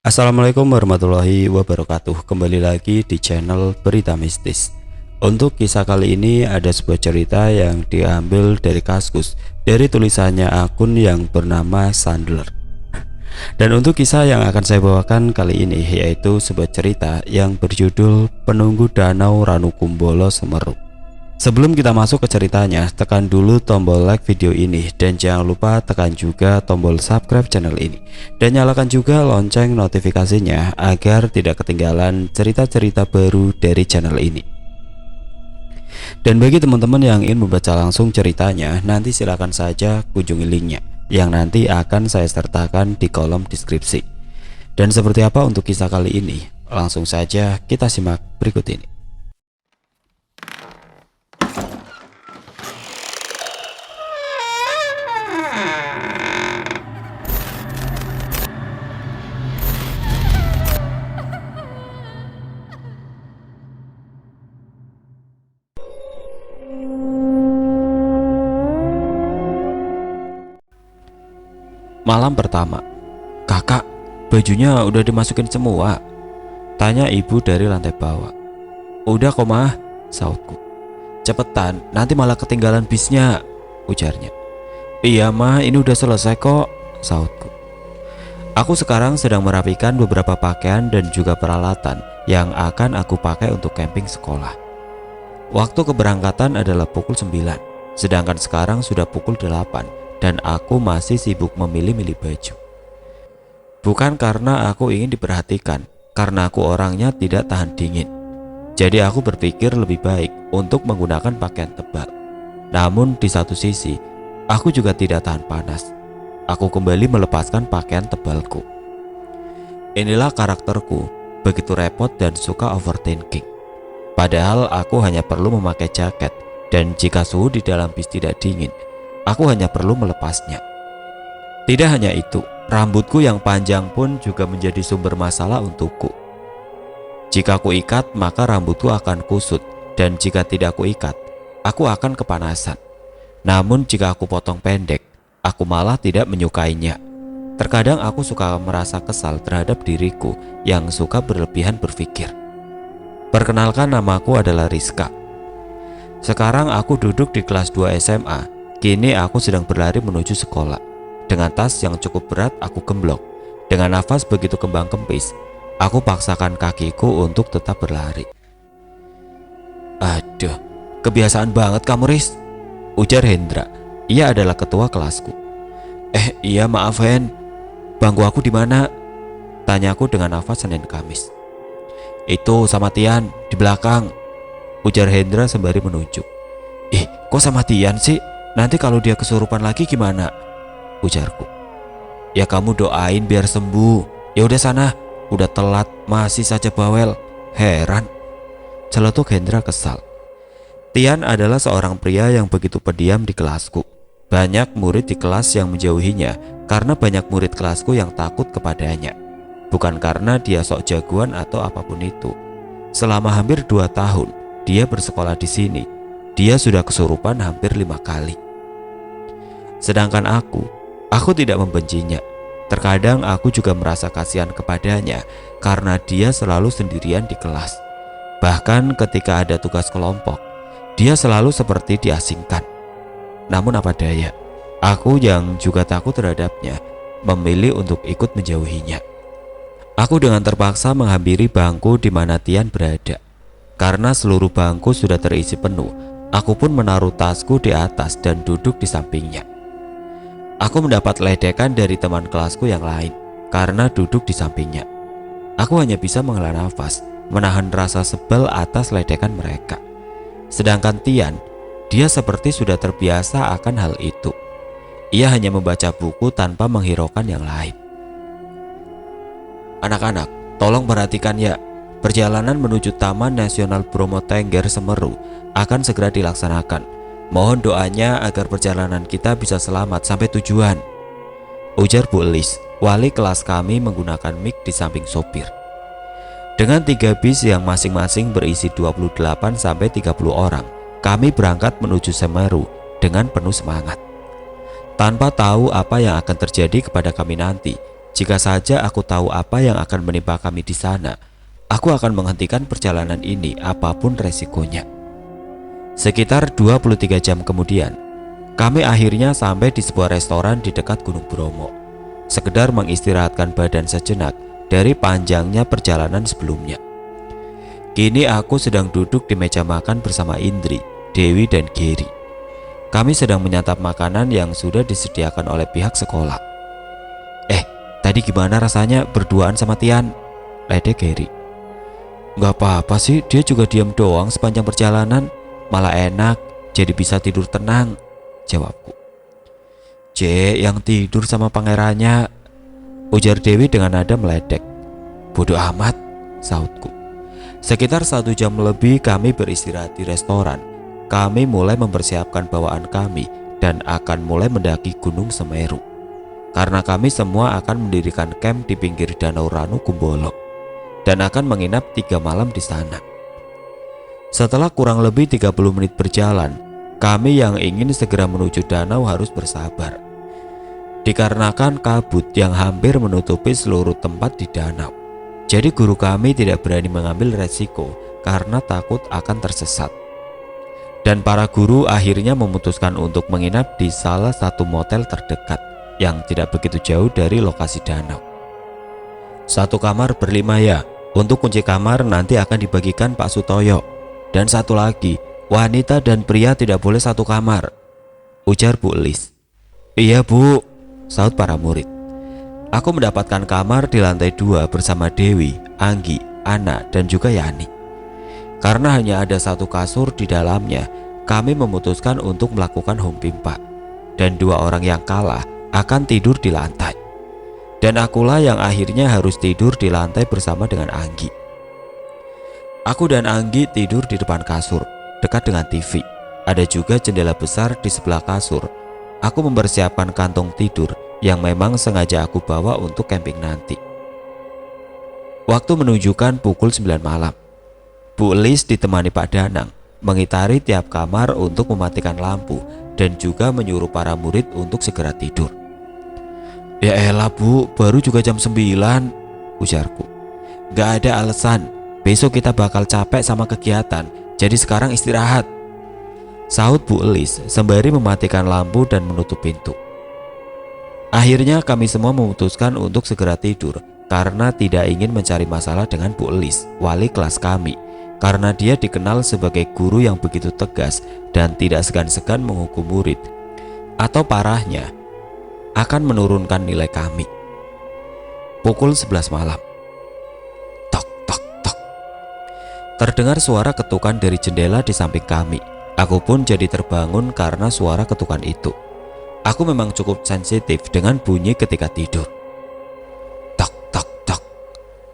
Assalamualaikum warahmatullahi wabarakatuh. Kembali lagi di channel Berita Mistis. Untuk kisah kali ini ada sebuah cerita yang diambil dari Kaskus, dari tulisannya akun yang bernama Sandler. Dan untuk kisah yang akan saya bawakan kali ini yaitu sebuah cerita yang berjudul Penunggu Danau Ranukumbolo Semeru. Sebelum kita masuk ke ceritanya, tekan dulu tombol like video ini dan jangan lupa tekan juga tombol subscribe channel ini dan nyalakan juga lonceng notifikasinya agar tidak ketinggalan cerita-cerita baru dari channel ini. Dan bagi teman-teman yang ingin membaca langsung ceritanya, nanti silakan saja kunjungi linknya yang nanti akan saya sertakan di kolom deskripsi. Dan seperti apa untuk kisah kali ini? Langsung saja kita simak berikut ini. Malam pertama. "Kakak, bajunya udah dimasukin semua?" tanya ibu dari lantai bawah. "Udah kok mah," sautku. "Cepetan, nanti malah ketinggalan bisnya," ujarnya. "Iya mah, ini udah selesai kok," sautku. Aku sekarang sedang merapikan beberapa pakaian dan juga peralatan yang akan aku pakai untuk camping sekolah. Waktu keberangkatan adalah pukul 9, sedangkan sekarang sudah pukul 8 dan aku masih sibuk memilih-milih baju. Bukan karena aku ingin diperhatikan, karena aku orangnya tidak tahan dingin. Jadi aku berpikir lebih baik untuk menggunakan pakaian tebal. Namun di satu sisi, aku juga tidak tahan panas. Aku kembali melepaskan pakaian tebalku. Inilah karakterku, begitu repot dan suka overthinking. Padahal aku hanya perlu memakai jaket, dan jika suhu di dalam bis tidak dingin, aku hanya perlu melepasnya. Tidak hanya itu, rambutku yang panjang pun juga menjadi sumber masalah untukku. Jika aku ikat, maka rambutku akan kusut, dan jika tidak aku ikat, aku akan kepanasan. Namun jika aku potong pendek, aku malah tidak menyukainya. Terkadang aku suka merasa kesal terhadap diriku yang suka berlebihan berpikir. Perkenalkan, namaku adalah Rizka. Sekarang aku duduk di kelas 2 SMA. Kini aku sedang berlari menuju sekolah. Dengan tas yang cukup berat aku gemblok. Dengan nafas begitu kembang kempis, aku paksakan kakiku untuk tetap berlari. "Aduh, kebiasaan banget kamu, Riz," ujar Hendra. Ia adalah ketua kelasku. Iya maaf Hen, bangku aku di mana?" tanyaku dengan nafas Senin Kamis. "Itu sama Tian, di belakang," ujar Hendra sembari menunjuk. Kok sama Tian sih? Nanti kalau dia kesurupan lagi gimana?" ujarku. "Ya kamu doain biar sembuh. Ya udah sana, udah telat masih saja bawel. Heran," celetuk Hendra kesal. Tian adalah seorang pria yang begitu pendiam di kelasku. Banyak murid di kelas yang menjauhinya karena banyak murid kelasku yang takut kepadanya. Bukan karena dia sok jagoan atau apapun itu. Selama hampir 2 tahun dia bersekolah di sini, dia sudah kesurupan hampir 5 kali. Sedangkan aku tidak membencinya. Terkadang aku juga merasa kasihan kepadanya karena dia selalu sendirian di kelas. Bahkan ketika ada tugas kelompok, dia selalu seperti diasingkan. Namun apa daya, aku yang juga takut terhadapnya memilih untuk ikut menjauhinya. Aku dengan terpaksa menghampiri bangku di mana Tian berada. Karena seluruh bangku sudah terisi penuh, aku pun menaruh tasku di atas dan duduk di sampingnya. Aku mendapat ledekan dari teman kelasku yang lain karena duduk di sampingnya. Aku hanya bisa menghela nafas, menahan rasa sebel atas ledekan mereka. Sedangkan Tian, dia seperti sudah terbiasa akan hal itu. Ia hanya membaca buku tanpa menghiraukan yang lain. "Anak-anak, tolong perhatikan ya. Perjalanan menuju Taman Nasional Bromo Tengger Semeru akan segera dilaksanakan. Mohon doanya agar perjalanan kita bisa selamat sampai tujuan," ujar Bu Elis, wali kelas kami menggunakan mic di samping sopir. Dengan 3 bis yang masing-masing berisi 28-30 orang, kami berangkat menuju Semeru dengan penuh semangat. Tanpa tahu apa yang akan terjadi kepada kami nanti, Jika saja aku tahu apa yang akan menimpa kami di sana, aku akan menghentikan perjalanan ini apapun resikonya. Sekitar 23 jam kemudian, kami akhirnya sampai di sebuah restoran di dekat Gunung Bromo, sekedar mengistirahatkan badan sejenak dari panjangnya perjalanan sebelumnya. Kini aku sedang duduk di meja makan bersama Indri, Dewi, dan Geri. Kami sedang menyantap makanan yang sudah disediakan oleh pihak sekolah. Tadi gimana rasanya berduaan sama Tian? Ledek Geri. Gak apa-apa sih, dia juga diam doang sepanjang perjalanan. Malah enak, jadi bisa tidur tenang, jawabku. Yang tidur sama pangerannya, ujar Dewi dengan nada meledek. Bodoh amat, sautku. Sekitar 1 jam lebih kami beristirahat di restoran. Kami mulai mempersiapkan bawaan kami dan akan mulai mendaki Gunung Semeru. Karena kami semua akan mendirikan camp di pinggir Danau Ranu Kumbolo dan akan menginap 3 malam di sana. Setelah kurang lebih 30 menit berjalan, kami yang ingin segera menuju danau harus bersabar. Dikarenakan kabut yang hampir menutupi seluruh tempat di danau. Jadi guru kami tidak berani mengambil resiko karena takut akan tersesat. Dan para guru akhirnya memutuskan untuk menginap di salah satu motel terdekat yang tidak begitu jauh dari lokasi danau. 1 kamar ber5 ya, untuk kunci kamar nanti akan dibagikan Pak Sutoyo. Dan 1 lagi, wanita dan pria tidak boleh 1 kamar, ujar Bu Elis. Iya Bu, saut para murid. Aku mendapatkan kamar di lantai 2 bersama Dewi, Anggi, Ana, dan juga Yani. Karena hanya ada 1 kasur di dalamnya, kami memutuskan untuk melakukan home pimpa. Dan 2 orang yang kalah akan tidur di lantai. Dan akulah yang akhirnya harus tidur di lantai bersama dengan Anggi. Aku dan Anggi tidur di depan kasur, dekat dengan TV. Ada juga jendela besar di sebelah kasur. Aku mempersiapkan kantong tidur yang memang sengaja aku bawa untuk camping nanti. Waktu menunjukkan pukul 9 malam. Bu Elis ditemani Pak Danang mengitari tiap kamar untuk mematikan lampu dan juga menyuruh para murid untuk segera tidur. Ya elah Bu, baru juga jam 9, ujarku. Gak ada alasan, besok kita bakal capek sama kegiatan, jadi sekarang istirahat, saut Bu Elis sembari mematikan lampu dan menutup pintu. Akhirnya kami semua memutuskan untuk segera tidur karena tidak ingin mencari masalah dengan Bu Elis, wali kelas kami, karena dia dikenal sebagai guru yang begitu tegas dan tidak segan-segan menghukum murid, atau parahnya akan menurunkan nilai kami. Pukul 11 malam. Tok tok tok. Terdengar suara ketukan dari jendela di samping kami. Aku pun jadi terbangun karena suara ketukan itu. Aku memang cukup sensitif dengan bunyi ketika tidur. Tok tok tok.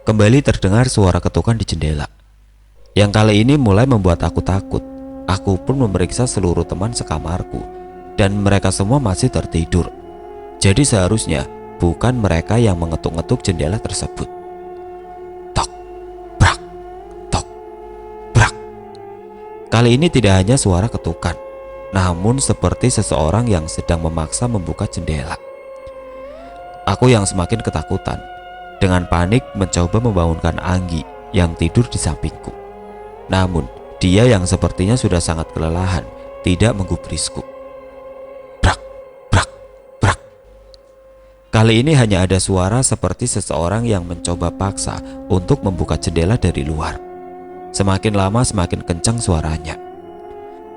Kembali terdengar suara ketukan di jendela. Yang kali ini mulai membuat aku takut. Aku pun memeriksa seluruh teman sekamarku dan mereka semua masih tertidur. Jadi seharusnya bukan mereka yang mengetuk-ngetuk jendela tersebut. Tok, brak, tok, brak. Kali ini tidak hanya suara ketukan, namun seperti seseorang yang sedang memaksa membuka jendela. Aku yang semakin ketakutan, dengan panik mencoba membangunkan Anggi yang tidur di sampingku. Namun dia yang sepertinya sudah sangat kelelahan tidak menggubrisku. Kali ini hanya ada suara seperti seseorang yang mencoba paksa untuk membuka jendela dari luar. Semakin lama semakin kencang suaranya.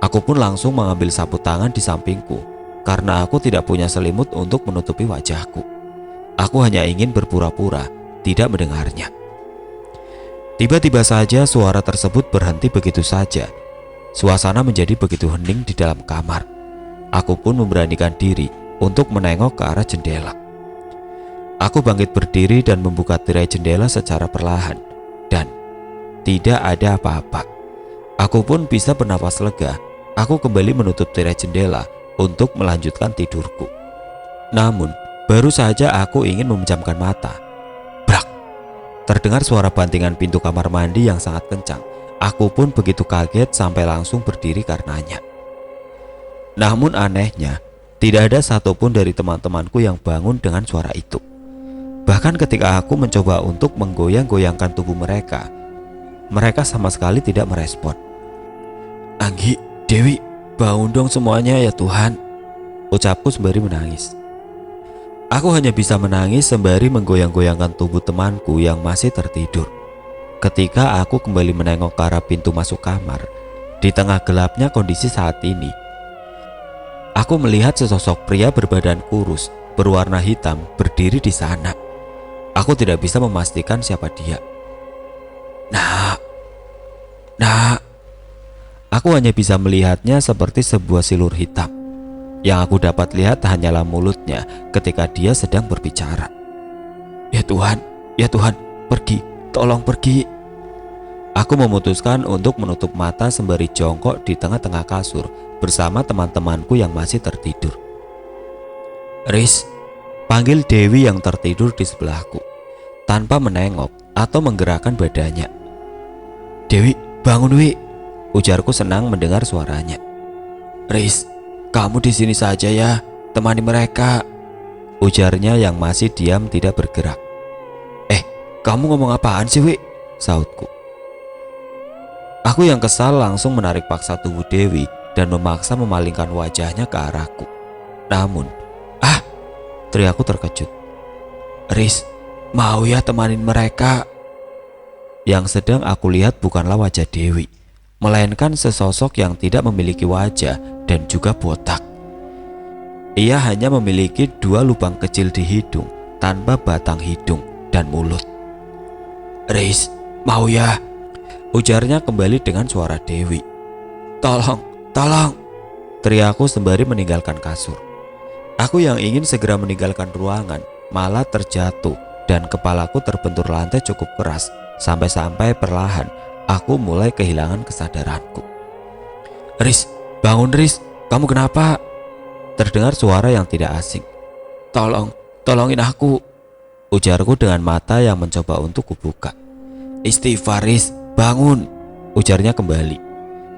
Aku pun langsung mengambil sapu tangan di sampingku karena aku tidak punya selimut untuk menutupi wajahku. Aku hanya ingin berpura-pura tidak mendengarnya. Tiba-tiba saja suara tersebut berhenti begitu saja. Suasana menjadi begitu hening di dalam kamar. Aku pun memberanikan diri untuk menengok ke arah jendela. Aku bangkit berdiri dan membuka tirai jendela secara perlahan, dan tidak ada apa-apa. Aku pun bisa bernapas lega. Aku kembali menutup tirai jendela untuk melanjutkan tidurku. Namun, baru saja aku ingin memejamkan mata, brak! Terdengar suara bantingan pintu kamar mandi yang sangat kencang. Aku pun begitu kaget sampai langsung berdiri karenanya. Namun anehnya, tidak ada satupun dari teman-temanku yang bangun dengan suara itu. Bahkan ketika aku mencoba untuk menggoyang-goyangkan tubuh mereka, mereka sama sekali tidak merespon. Anggi, Dewi, bangun dong semuanya ya Tuhan, ucapku sembari menangis. Aku hanya bisa menangis sembari menggoyang-goyangkan tubuh temanku yang masih tertidur. Ketika aku kembali menengok ke arah pintu masuk kamar, di tengah gelapnya kondisi saat ini, aku melihat sesosok pria berbadan kurus, berwarna hitam berdiri di sana. Aku tidak bisa memastikan siapa dia. Nah, aku hanya bisa melihatnya seperti sebuah silur hitam. Yang aku dapat lihat hanyalah mulutnya ketika dia sedang berbicara. Ya Tuhan, pergi, tolong pergi. Aku memutuskan untuk menutup mata sembari jongkok di tengah-tengah kasur bersama teman-temanku yang masih tertidur. Riz, panggil Dewi yang tertidur di sebelahku, tanpa menengok atau menggerakkan badannya. Dewi, bangun Wi, ujarku senang mendengar suaranya. Riz, kamu di sini saja ya, temani mereka, ujarnya yang masih diam tidak bergerak. Kamu ngomong apaan sih Wi? Sautku. Aku yang kesal langsung menarik paksa tubuh Dewi dan memaksa memalingkan wajahnya ke arahku. Namun, teriakku terkejut. Riz, mau ya temanin mereka? Yang sedang aku lihat bukanlah wajah Dewi, melainkan sesosok yang tidak memiliki wajah dan juga botak. Ia hanya memiliki 2 lubang kecil di hidung tanpa batang hidung dan mulut. Riz, mau ya? Ujarnya kembali dengan suara Dewi. Tolong, teriakku sembari meninggalkan kasur. Aku yang ingin segera meninggalkan ruangan malah terjatuh dan kepalaku terbentur lantai cukup keras sampai-sampai perlahan aku mulai kehilangan kesadaranku. Riz, bangun Riz, kamu kenapa? Terdengar suara yang tidak asing. Tolongin aku, ujarku dengan mata yang mencoba untuk kubuka. Istighfar Riz, bangun, ujarnya kembali.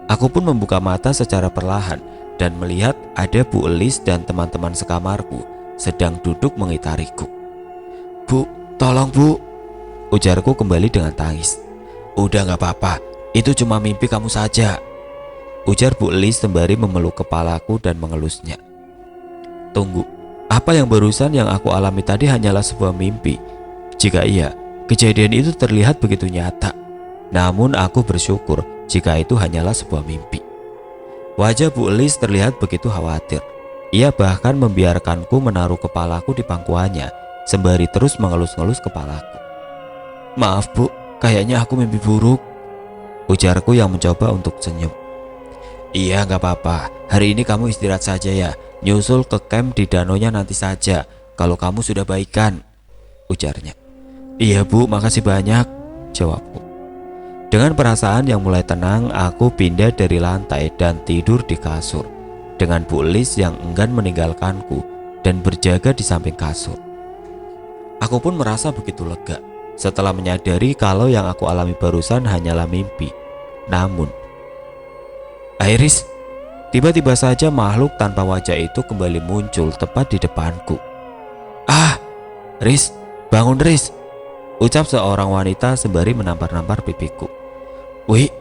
Aku pun membuka mata secara perlahan dan melihat ada Bu Elis dan teman-teman sekamarku sedang duduk mengitariku. Bu, tolong Bu, ujarku kembali dengan tangis. Udah gak apa-apa, itu cuma mimpi kamu saja, ujar Bu Elis sembari memeluk kepalaku dan mengelusnya. Tunggu, apa yang barusan yang aku alami tadi hanyalah sebuah mimpi? Jika iya, kejadian itu terlihat begitu nyata. Namun aku bersyukur jika itu hanyalah sebuah mimpi. Wajah Bu Elis terlihat begitu khawatir. Ia bahkan membiarkanku menaruh kepalaku di pangkuannya sembari terus mengelus-ngelus kepalaku. Maaf Bu, kayaknya aku mimpi buruk, ujarku yang mencoba untuk senyum. Iya gak apa-apa, hari ini kamu istirahat saja ya. Nyusul ke camp di danaunya nanti saja kalau kamu sudah baikan, ujarnya. Iya Bu, makasih banyak, jawabku. Dengan perasaan yang mulai tenang, aku pindah dari lantai dan tidur di kasur dengan Bu Elis yang enggan meninggalkanku dan berjaga di samping kasur. Aku pun merasa begitu lega setelah menyadari kalau yang aku alami barusan hanyalah mimpi. Namun, Iris, tiba-tiba saja makhluk tanpa wajah itu kembali muncul tepat di depanku. Riz, bangun Riz, ucap seorang wanita sembari menampar-nampar pipiku. Wih,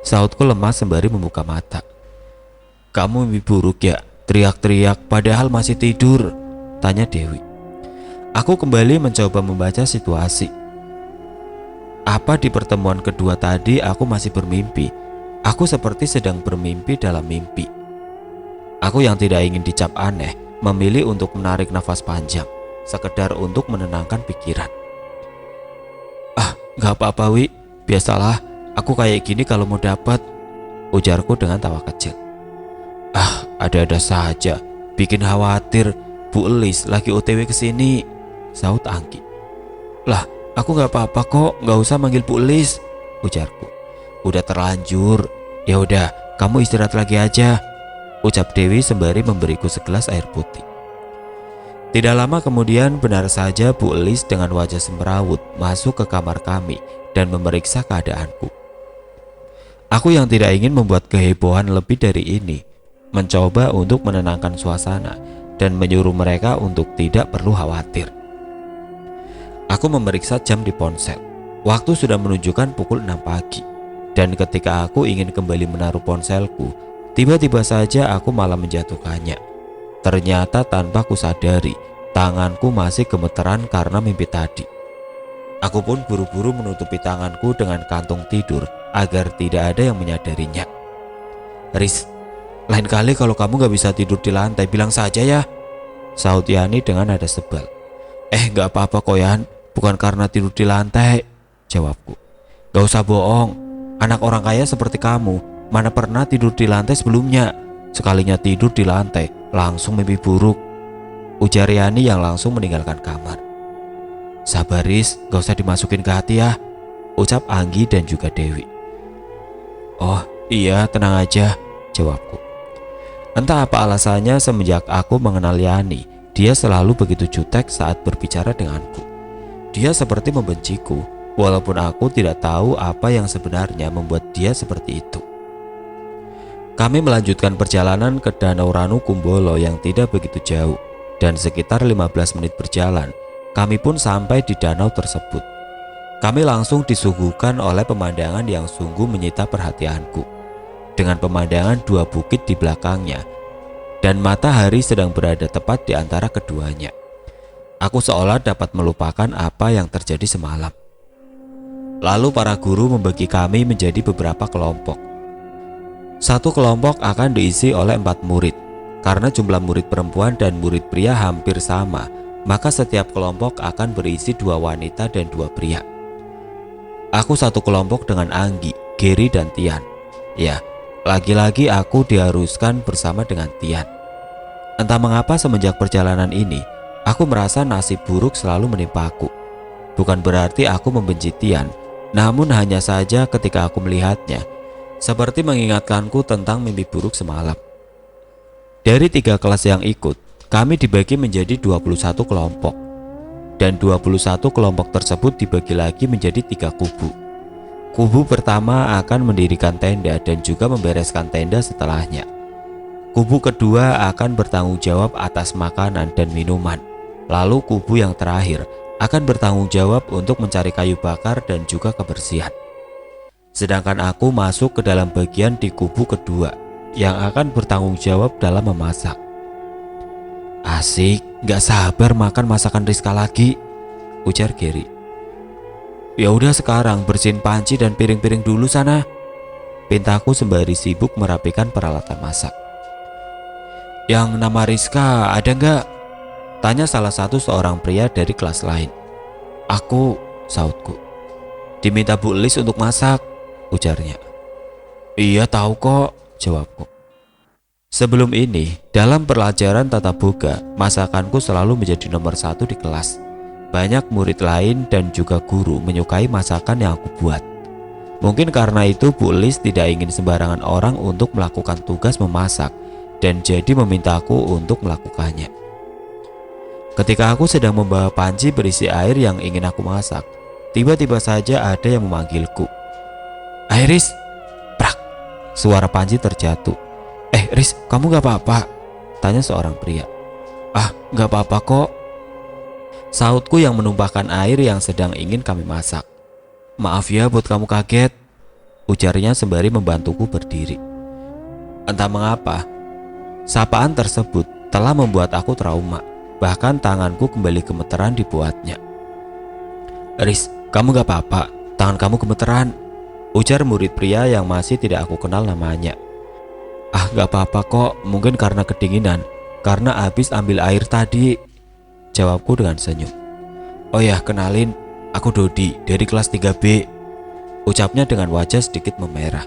sautku lemah sembari membuka mata. Kamu mimpi buruk ya? Teriak-teriak padahal masih tidur, tanya Dewi. Aku kembali mencoba membaca situasi. Apa di pertemuan kedua tadi aku masih bermimpi? Aku seperti sedang bermimpi dalam mimpi. Aku yang tidak ingin dicap aneh memilih untuk menarik nafas panjang, sekedar untuk menenangkan pikiran. Gak apa-apa Wi, biasalah, aku kayak gini kalau mau dapat, ujarku dengan tawa kecil. Ada-ada saja, bikin khawatir. Bu Elis lagi OTW kesini, saut Anggi. Lah, aku gak apa-apa kok, gak usah manggil Bu Elis, ujarku. Udah terlanjur, ya udah, kamu istirahat lagi aja, ucap Dewi sembari memberiku segelas air putih. Tidak lama kemudian benar saja Bu Elis dengan wajah semrawut masuk ke kamar kami dan memeriksa keadaanku. Aku yang tidak ingin membuat kehebohan lebih dari ini, mencoba untuk menenangkan suasana dan menyuruh mereka untuk tidak perlu khawatir. Aku memeriksa jam di ponsel. Waktu sudah menunjukkan pukul 6 pagi. Dan ketika aku ingin kembali menaruh ponselku, tiba-tiba saja aku malah menjatuhkannya. Ternyata tanpa kusadari, tanganku masih gemeteran karena mimpi tadi. Aku pun buru-buru menutupi tanganku dengan kantung tidur agar tidak ada yang menyadarinya. Riz, lain kali kalau kamu gak bisa tidur di lantai bilang saja ya, sahut Yani dengan nada sebal. Gak apa-apa kok Yan, bukan karena tidur di lantai, jawabku. Gak usah bohong, anak orang kaya seperti kamu mana pernah tidur di lantai sebelumnya. Sekalinya tidur di lantai langsung mimpi buruk, ujar Yani yang langsung meninggalkan kamar. Sabar Riz, gak usah dimasukin ke hati ya, ucap Anggi dan juga Dewi. Oh iya, tenang aja, jawabku. Entah apa alasannya, semenjak aku mengenal Yani, dia selalu begitu jutek saat berbicara denganku. Dia seperti membenciku, walaupun aku tidak tahu apa yang sebenarnya membuat dia seperti itu. Kami melanjutkan perjalanan ke Danau Ranu Kumbolo yang tidak begitu jauh, dan sekitar 15 menit berjalan, kami pun sampai di danau tersebut. Kami langsung disuguhkan oleh pemandangan yang sungguh menyita perhatianku. Dengan pemandangan dua bukit di belakangnya, dan matahari sedang berada tepat di antara keduanya. Aku seolah dapat melupakan apa yang terjadi semalam. Lalu para guru membagi kami menjadi beberapa kelompok. Satu kelompok akan diisi oleh 4 murid. Karena jumlah murid perempuan dan murid pria hampir sama, maka setiap kelompok akan berisi 2 wanita dan 2 pria. Aku satu kelompok dengan Anggi, Geri dan Tian. Ya, lagi-lagi aku diharuskan bersama dengan Tian. Entah mengapa semenjak perjalanan ini, aku merasa nasib buruk selalu menimpa aku. Bukan berarti aku membenci Tian, namun hanya saja ketika aku melihatnya, seperti mengingatkanku tentang mimpi buruk semalam. Dari 3 kelas yang ikut, kami dibagi menjadi 21 kelompok. Dan 21 kelompok tersebut dibagi lagi menjadi 3 kubu. Kubu pertama akan mendirikan tenda dan juga membereskan tenda setelahnya. Kubu kedua akan bertanggung jawab atas makanan dan minuman. Lalu kubu yang terakhir akan bertanggung jawab untuk mencari kayu bakar dan juga kebersihan. Sedangkan aku masuk ke dalam bagian di kubu kedua yang akan bertanggung jawab dalam memasak. Asik, gak sabar makan masakan Rizka lagi, ujar Geri. Ya udah sekarang bersihin panci dan piring-piring dulu sana, pintaku sembari sibuk merapikan peralatan masak. Yang nama Rizka ada gak? Tanya salah satu seorang pria dari kelas lain. Aku, sautku. Diminta Bu Lis untuk masak, ujarnya. Iya tahu kok, jawabku. Sebelum ini, dalam pelajaran tata boga, masakanku selalu menjadi nomor 1 di kelas. Banyak murid lain dan juga guru menyukai masakan yang aku buat. Mungkin karena itu Bu Lis tidak ingin sembarangan orang untuk melakukan tugas memasak dan jadi memintaku untuk melakukannya. Ketika aku sedang membawa panci berisi air yang ingin aku masak, tiba-tiba saja ada yang memanggilku. Riz, prak, suara panci terjatuh. Riz, kamu gak apa-apa? Tanya seorang pria. Gak apa-apa kok, sautku yang menumpahkan air yang sedang ingin kami masak. Maaf ya buat kamu kaget, ujarnya sembari membantuku berdiri. Entah mengapa, sapaan tersebut telah membuat aku trauma. Bahkan tanganku kembali gemeteran dibuatnya. Riz, kamu gak apa-apa? Tangan kamu gemeteran, ujar murid pria yang masih tidak aku kenal namanya. Gak apa-apa kok, mungkin karena kedinginan, karena habis ambil air tadi, jawabku dengan senyum. Oh ya, kenalin, aku Dodi dari kelas 3B, ucapnya dengan wajah sedikit memerah.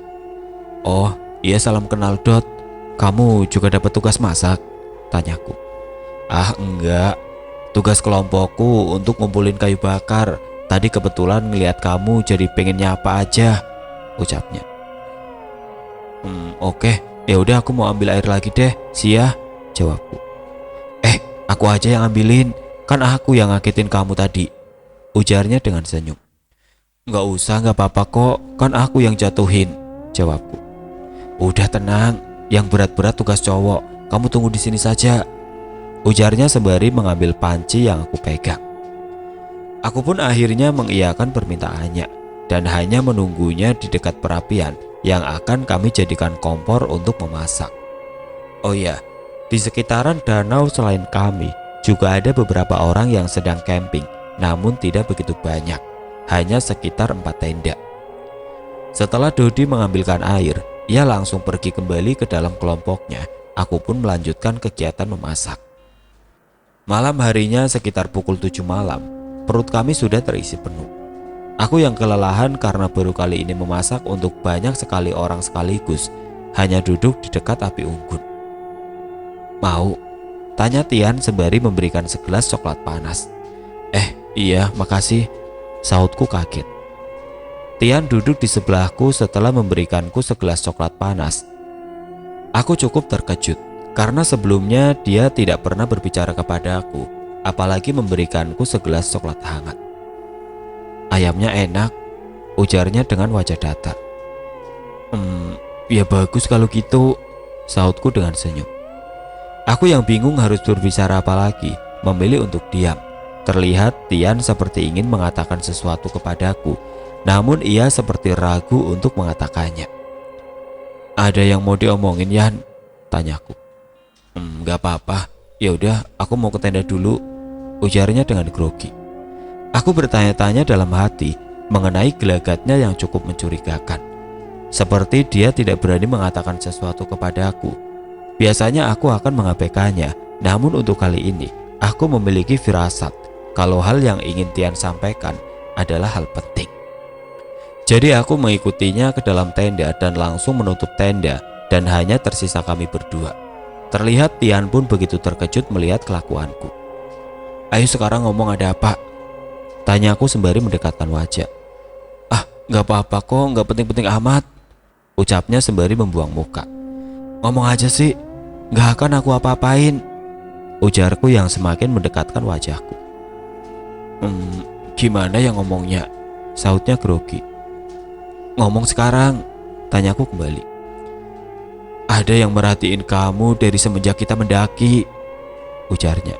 Oh iya, salam kenal Dot. Kamu juga dapat tugas masak? Tanyaku. Enggak, tugas kelompokku untuk ngumpulin kayu bakar. Tadi kebetulan ngelihat kamu jadi pengen nyapa aja, ucapnya. Oke, ya udah aku mau ambil air lagi deh, Sia, jawabku. Aku aja yang ambilin, kan aku yang ngagetin kamu tadi, ujarnya dengan senyum. Nggak usah, nggak apa-apa kok, kan aku yang jatuhin, jawabku. Udah tenang, yang berat-berat tugas cowok, kamu tunggu di sini saja, ujarnya sembari mengambil panci yang aku pegang. Aku pun akhirnya mengiyakan permintaannya dan hanya menunggunya di dekat perapian yang akan kami jadikan kompor untuk memasak. Oh ya, di sekitaran danau selain kami juga ada beberapa orang yang sedang camping, namun tidak begitu banyak, hanya sekitar 4 tenda. Setelah Dodi mengambilkan air, ia langsung pergi kembali ke dalam kelompoknya. Aku pun melanjutkan kegiatan memasak. Malam harinya sekitar pukul 7 malam, perut kami sudah terisi penuh. Aku yang kelelahan karena baru kali ini memasak untuk banyak sekali orang sekaligus, hanya duduk di dekat api unggun. Mau? Tanya Tian sembari memberikan segelas coklat panas. Iya, makasih, sautku kaget. Tian duduk di sebelahku setelah memberikanku segelas coklat panas. Aku cukup terkejut karena sebelumnya dia tidak pernah berbicara kepada aku, apalagi memberikanku segelas coklat hangat. Ayamnya enak, ujarnya dengan wajah datar. Ya bagus kalau gitu, sautku dengan senyum. Aku yang bingung harus berbicara apa lagi, memilih untuk diam. Terlihat Tian seperti ingin mengatakan sesuatu kepadaku, namun ia seperti ragu untuk mengatakannya. Ada yang mau diomongin, Yan? Tanyaku. Gak apa-apa, yaudah aku mau ke tenda dulu, ujarnya dengan grogi. Aku bertanya-tanya dalam hati mengenai gelagatnya yang cukup mencurigakan. Seperti dia tidak berani mengatakan sesuatu kepadaku. Biasanya aku akan mengabaikannya, namun untuk kali ini aku memiliki firasat kalau hal yang ingin Tian sampaikan adalah hal penting. Jadi aku mengikutinya ke dalam tenda dan langsung menutup tenda dan hanya tersisa kami berdua. Terlihat Tian pun begitu terkejut melihat kelakuanku. Ayo sekarang ngomong, ada apa? Tanyaku sembari mendekatkan wajah. Gak apa-apa kok, gak penting-penting amat, ucapnya sembari membuang muka. Ngomong aja sih, gak akan aku apa-apain, ujarku yang semakin mendekatkan wajahku. Gimana yang ngomongnya? Sautnya grogi. Ngomong sekarang, tanyaku kembali. Ada yang merhatiin kamu dari semenjak kita mendaki, ujarnya.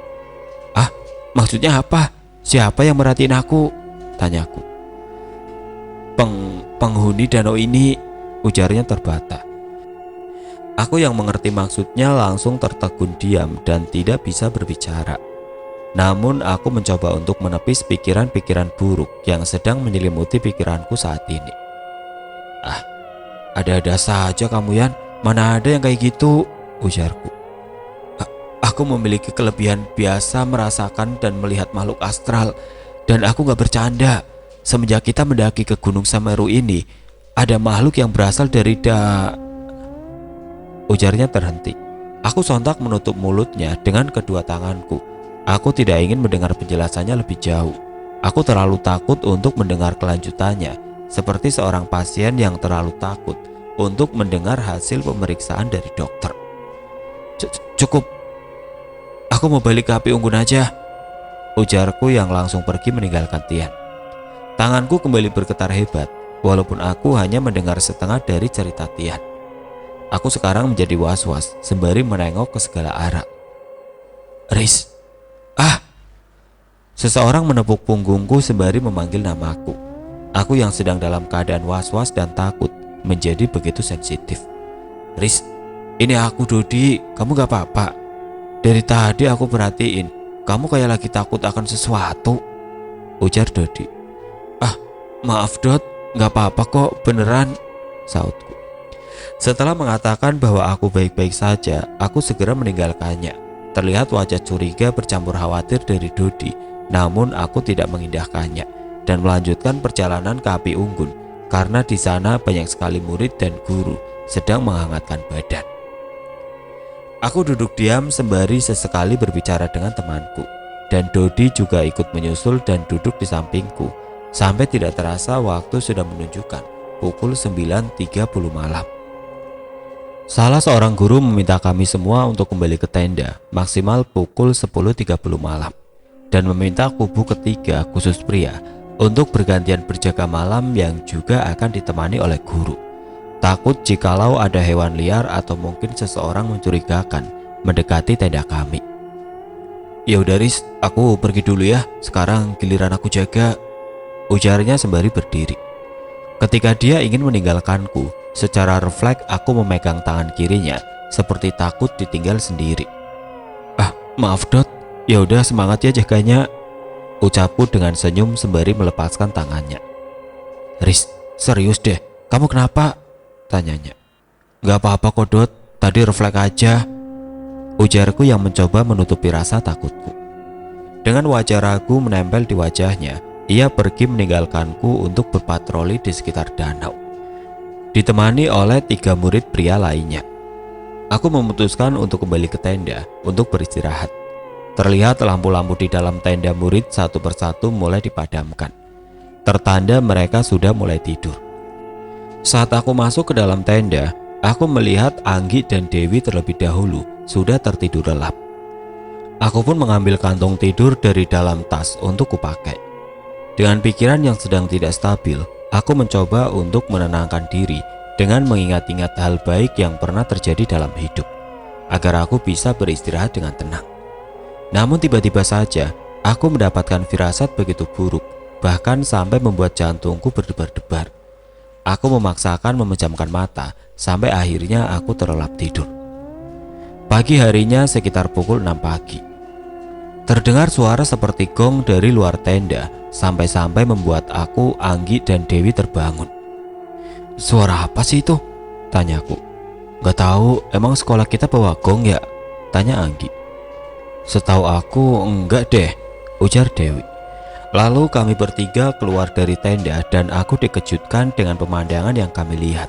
Maksudnya apa? Siapa yang merhatiin aku? Tanyaku. Penghuni danau ini, ujarnya terbata. Aku yang mengerti maksudnya langsung tertegun diam dan tidak bisa berbicara. Namun aku mencoba untuk menepis pikiran-pikiran buruk yang sedang menyelimuti pikiranku saat ini. Ada-ada saja kamu, Yan. Mana ada yang kayak gitu, ujarku. Aku memiliki kelebihan biasa merasakan dan melihat makhluk astral, dan aku gak bercanda. Semenjak kita mendaki ke Gunung Semeru ini, ada makhluk yang berasal dari ujarnya terhenti. Aku sontak menutup mulutnya dengan kedua tanganku. Aku tidak ingin mendengar penjelasannya lebih jauh. Aku terlalu takut untuk mendengar kelanjutannya, seperti seorang pasien yang terlalu takut untuk mendengar hasil pemeriksaan dari dokter. Cukup, aku mau balik ke api unggun aja, ujarku yang langsung pergi meninggalkan Tian. Tanganku kembali bergetar hebat, walaupun aku hanya mendengar setengah dari cerita Tian. Aku sekarang menjadi was-was sembari menengok ke segala arah. Riz, seseorang menepuk punggungku sembari memanggil namaku. Aku yang sedang dalam keadaan was-was dan takut menjadi begitu sensitif. Riz, ini aku Dodi, kamu gak apa-apa? Dari tadi aku perhatiin, kamu kayak lagi takut akan sesuatu, ujar Dodi. Maaf Dot, gak apa-apa kok, beneran, sautku. Setelah mengatakan bahwa aku baik-baik saja, aku segera meninggalkannya. Terlihat wajah curiga bercampur khawatir dari Dodi, namun aku tidak mengindahkannya dan melanjutkan perjalanan ke api unggun karena di sana banyak sekali murid dan guru sedang menghangatkan badan. Aku duduk diam sembari sesekali berbicara dengan temanku, dan Dodi juga ikut menyusul dan duduk di sampingku. Sampai tidak terasa waktu sudah menunjukkan pukul 9.30 malam. Salah seorang guru meminta kami semua untuk kembali ke tenda maksimal pukul 10.30 malam dan meminta kubu ketiga khusus pria untuk bergantian berjaga malam yang juga akan ditemani oleh guru. Takut jikalau ada hewan liar atau mungkin seseorang mencurigakan mendekati tenda kami. Ya udah Riz, aku pergi dulu ya. Sekarang giliran aku jaga, ujarnya sembari berdiri. Ketika dia ingin meninggalkanku, secara refleks aku memegang tangan kirinya seperti takut ditinggal sendiri. Ah, maaf Dot. Ya udah semangat ya jaganya, ucapku dengan senyum sembari melepaskan tangannya. Riz, serius deh, kamu kenapa? Tanyanya. Gak apa-apa kok Dot, tadi refleks aja, ujarku yang mencoba menutupi rasa takutku. Dengan wajah ragu menempel di wajahnya, ia pergi meninggalkanku untuk berpatroli di sekitar danau, ditemani oleh 3 murid pria lainnya. Aku memutuskan untuk kembali ke tenda untuk beristirahat. Terlihat lampu-lampu di dalam tenda murid satu persatu mulai dipadamkan. Tertanda mereka sudah mulai tidur. Saat aku masuk ke dalam tenda, aku melihat Anggi dan Dewi terlebih dahulu sudah tertidur lelap. Aku pun mengambil kantong tidur dari dalam tas untuk kupakai. Dengan pikiran yang sedang tidak stabil, aku mencoba untuk menenangkan diri dengan mengingat-ingat hal baik yang pernah terjadi dalam hidup, agar aku bisa beristirahat dengan tenang. Namun tiba-tiba saja, aku mendapatkan firasat begitu buruk, bahkan sampai membuat jantungku berdebar-debar. Aku memaksakan memejamkan mata, sampai akhirnya aku terlelap tidur. Pagi harinya sekitar pukul 6 pagi. Terdengar suara seperti gong dari luar tenda, sampai-sampai membuat aku, Anggi, dan Dewi terbangun. Suara apa sih itu? Tanyaku. Gak tahu, emang sekolah kita bawa gong ya? Tanya Anggi. Setahu aku enggak deh, ujar Dewi. Lalu kami bertiga keluar dari tenda dan aku dikejutkan dengan pemandangan yang kami lihat.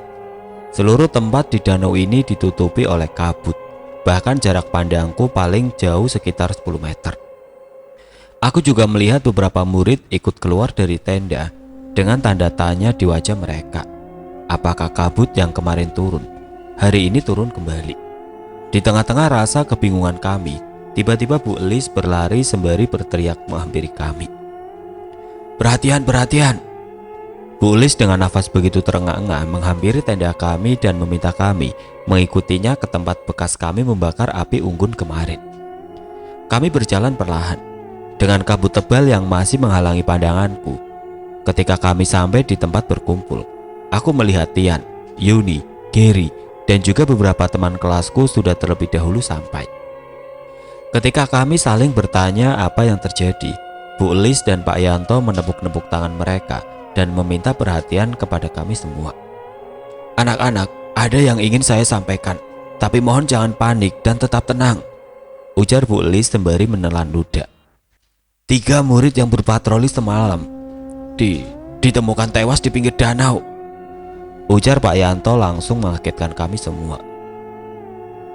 Seluruh tempat di danau ini ditutupi oleh kabut, bahkan jarak pandangku paling jauh sekitar 10 meter. Aku juga melihat beberapa murid ikut keluar dari tenda dengan tanda tanya di wajah mereka. Apakah kabut yang kemarin turun, hari ini turun kembali? Di tengah-tengah rasa kebingungan kami, tiba-tiba Bu Elis berlari sembari berteriak menghampiri kami. Perhatian, perhatian! Bu Elis dengan nafas begitu terengah-engah menghampiri tenda kami dan meminta kami mengikutinya ke tempat bekas kami membakar api unggun kemarin. Kami berjalan perlahan dengan kabut tebal yang masih menghalangi pandanganku. Ketika kami sampai di tempat berkumpul, aku melihat Tian, Yuni, Gary, dan juga beberapa teman kelasku sudah terlebih dahulu sampai. Ketika kami saling bertanya apa yang terjadi, Bu Elis dan Pak Yanto menepuk-nepuk tangan mereka dan meminta perhatian kepada kami semua. Anak-anak, ada yang ingin saya sampaikan, tapi mohon jangan panik dan tetap tenang, ujar Bu Elis sembari menelan ludah. 3 murid yang berpatroli semalam ditemukan tewas di pinggir danau, ujar Pak Yanto langsung mengagetkan kami semua.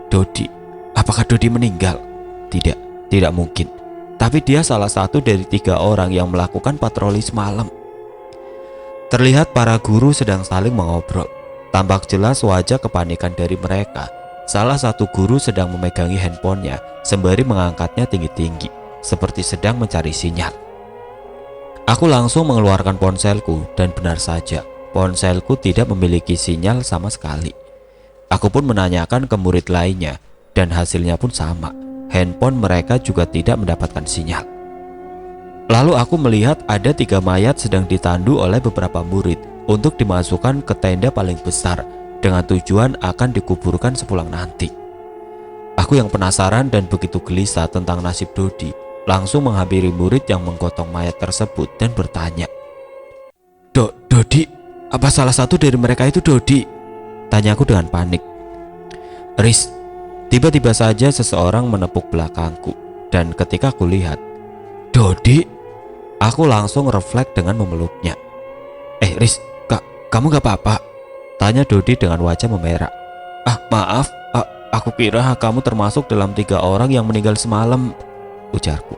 Dodi, apakah Dodi meninggal? Tidak mungkin. Tapi dia salah satu dari 3 orang yang melakukan patroli semalam. Terlihat para guru sedang saling mengobrol. Tampak jelas wajah kepanikan dari mereka. Salah satu guru sedang memegangi handphonenya sembari mengangkatnya tinggi-tinggi, seperti sedang mencari sinyal. Aku langsung mengeluarkan ponselku dan benar saja, ponselku tidak memiliki sinyal sama sekali. Aku pun menanyakan ke murid lainnya dan hasilnya pun sama. Handphone mereka juga tidak mendapatkan sinyal. Lalu aku melihat ada 3 mayat sedang ditandu oleh beberapa murid untuk dimasukkan ke tenda paling besar dengan tujuan akan dikuburkan sepulang nanti. Aku yang penasaran dan begitu gelisah tentang nasib Dodi langsung menghampiri murid yang menggotong mayat tersebut dan bertanya. Dodi, apa salah satu dari mereka itu Dodi? Tanyaku dengan panik. Riz, tiba-tiba saja seseorang menepuk belakangku dan ketika aku lihat Dodi, aku langsung refleks dengan memeluknya. Riz, kamu gak apa-apa? Tanya Dodi dengan wajah memerah. Maaf, aku kira kamu termasuk dalam 3 orang yang meninggal semalam, ujarku.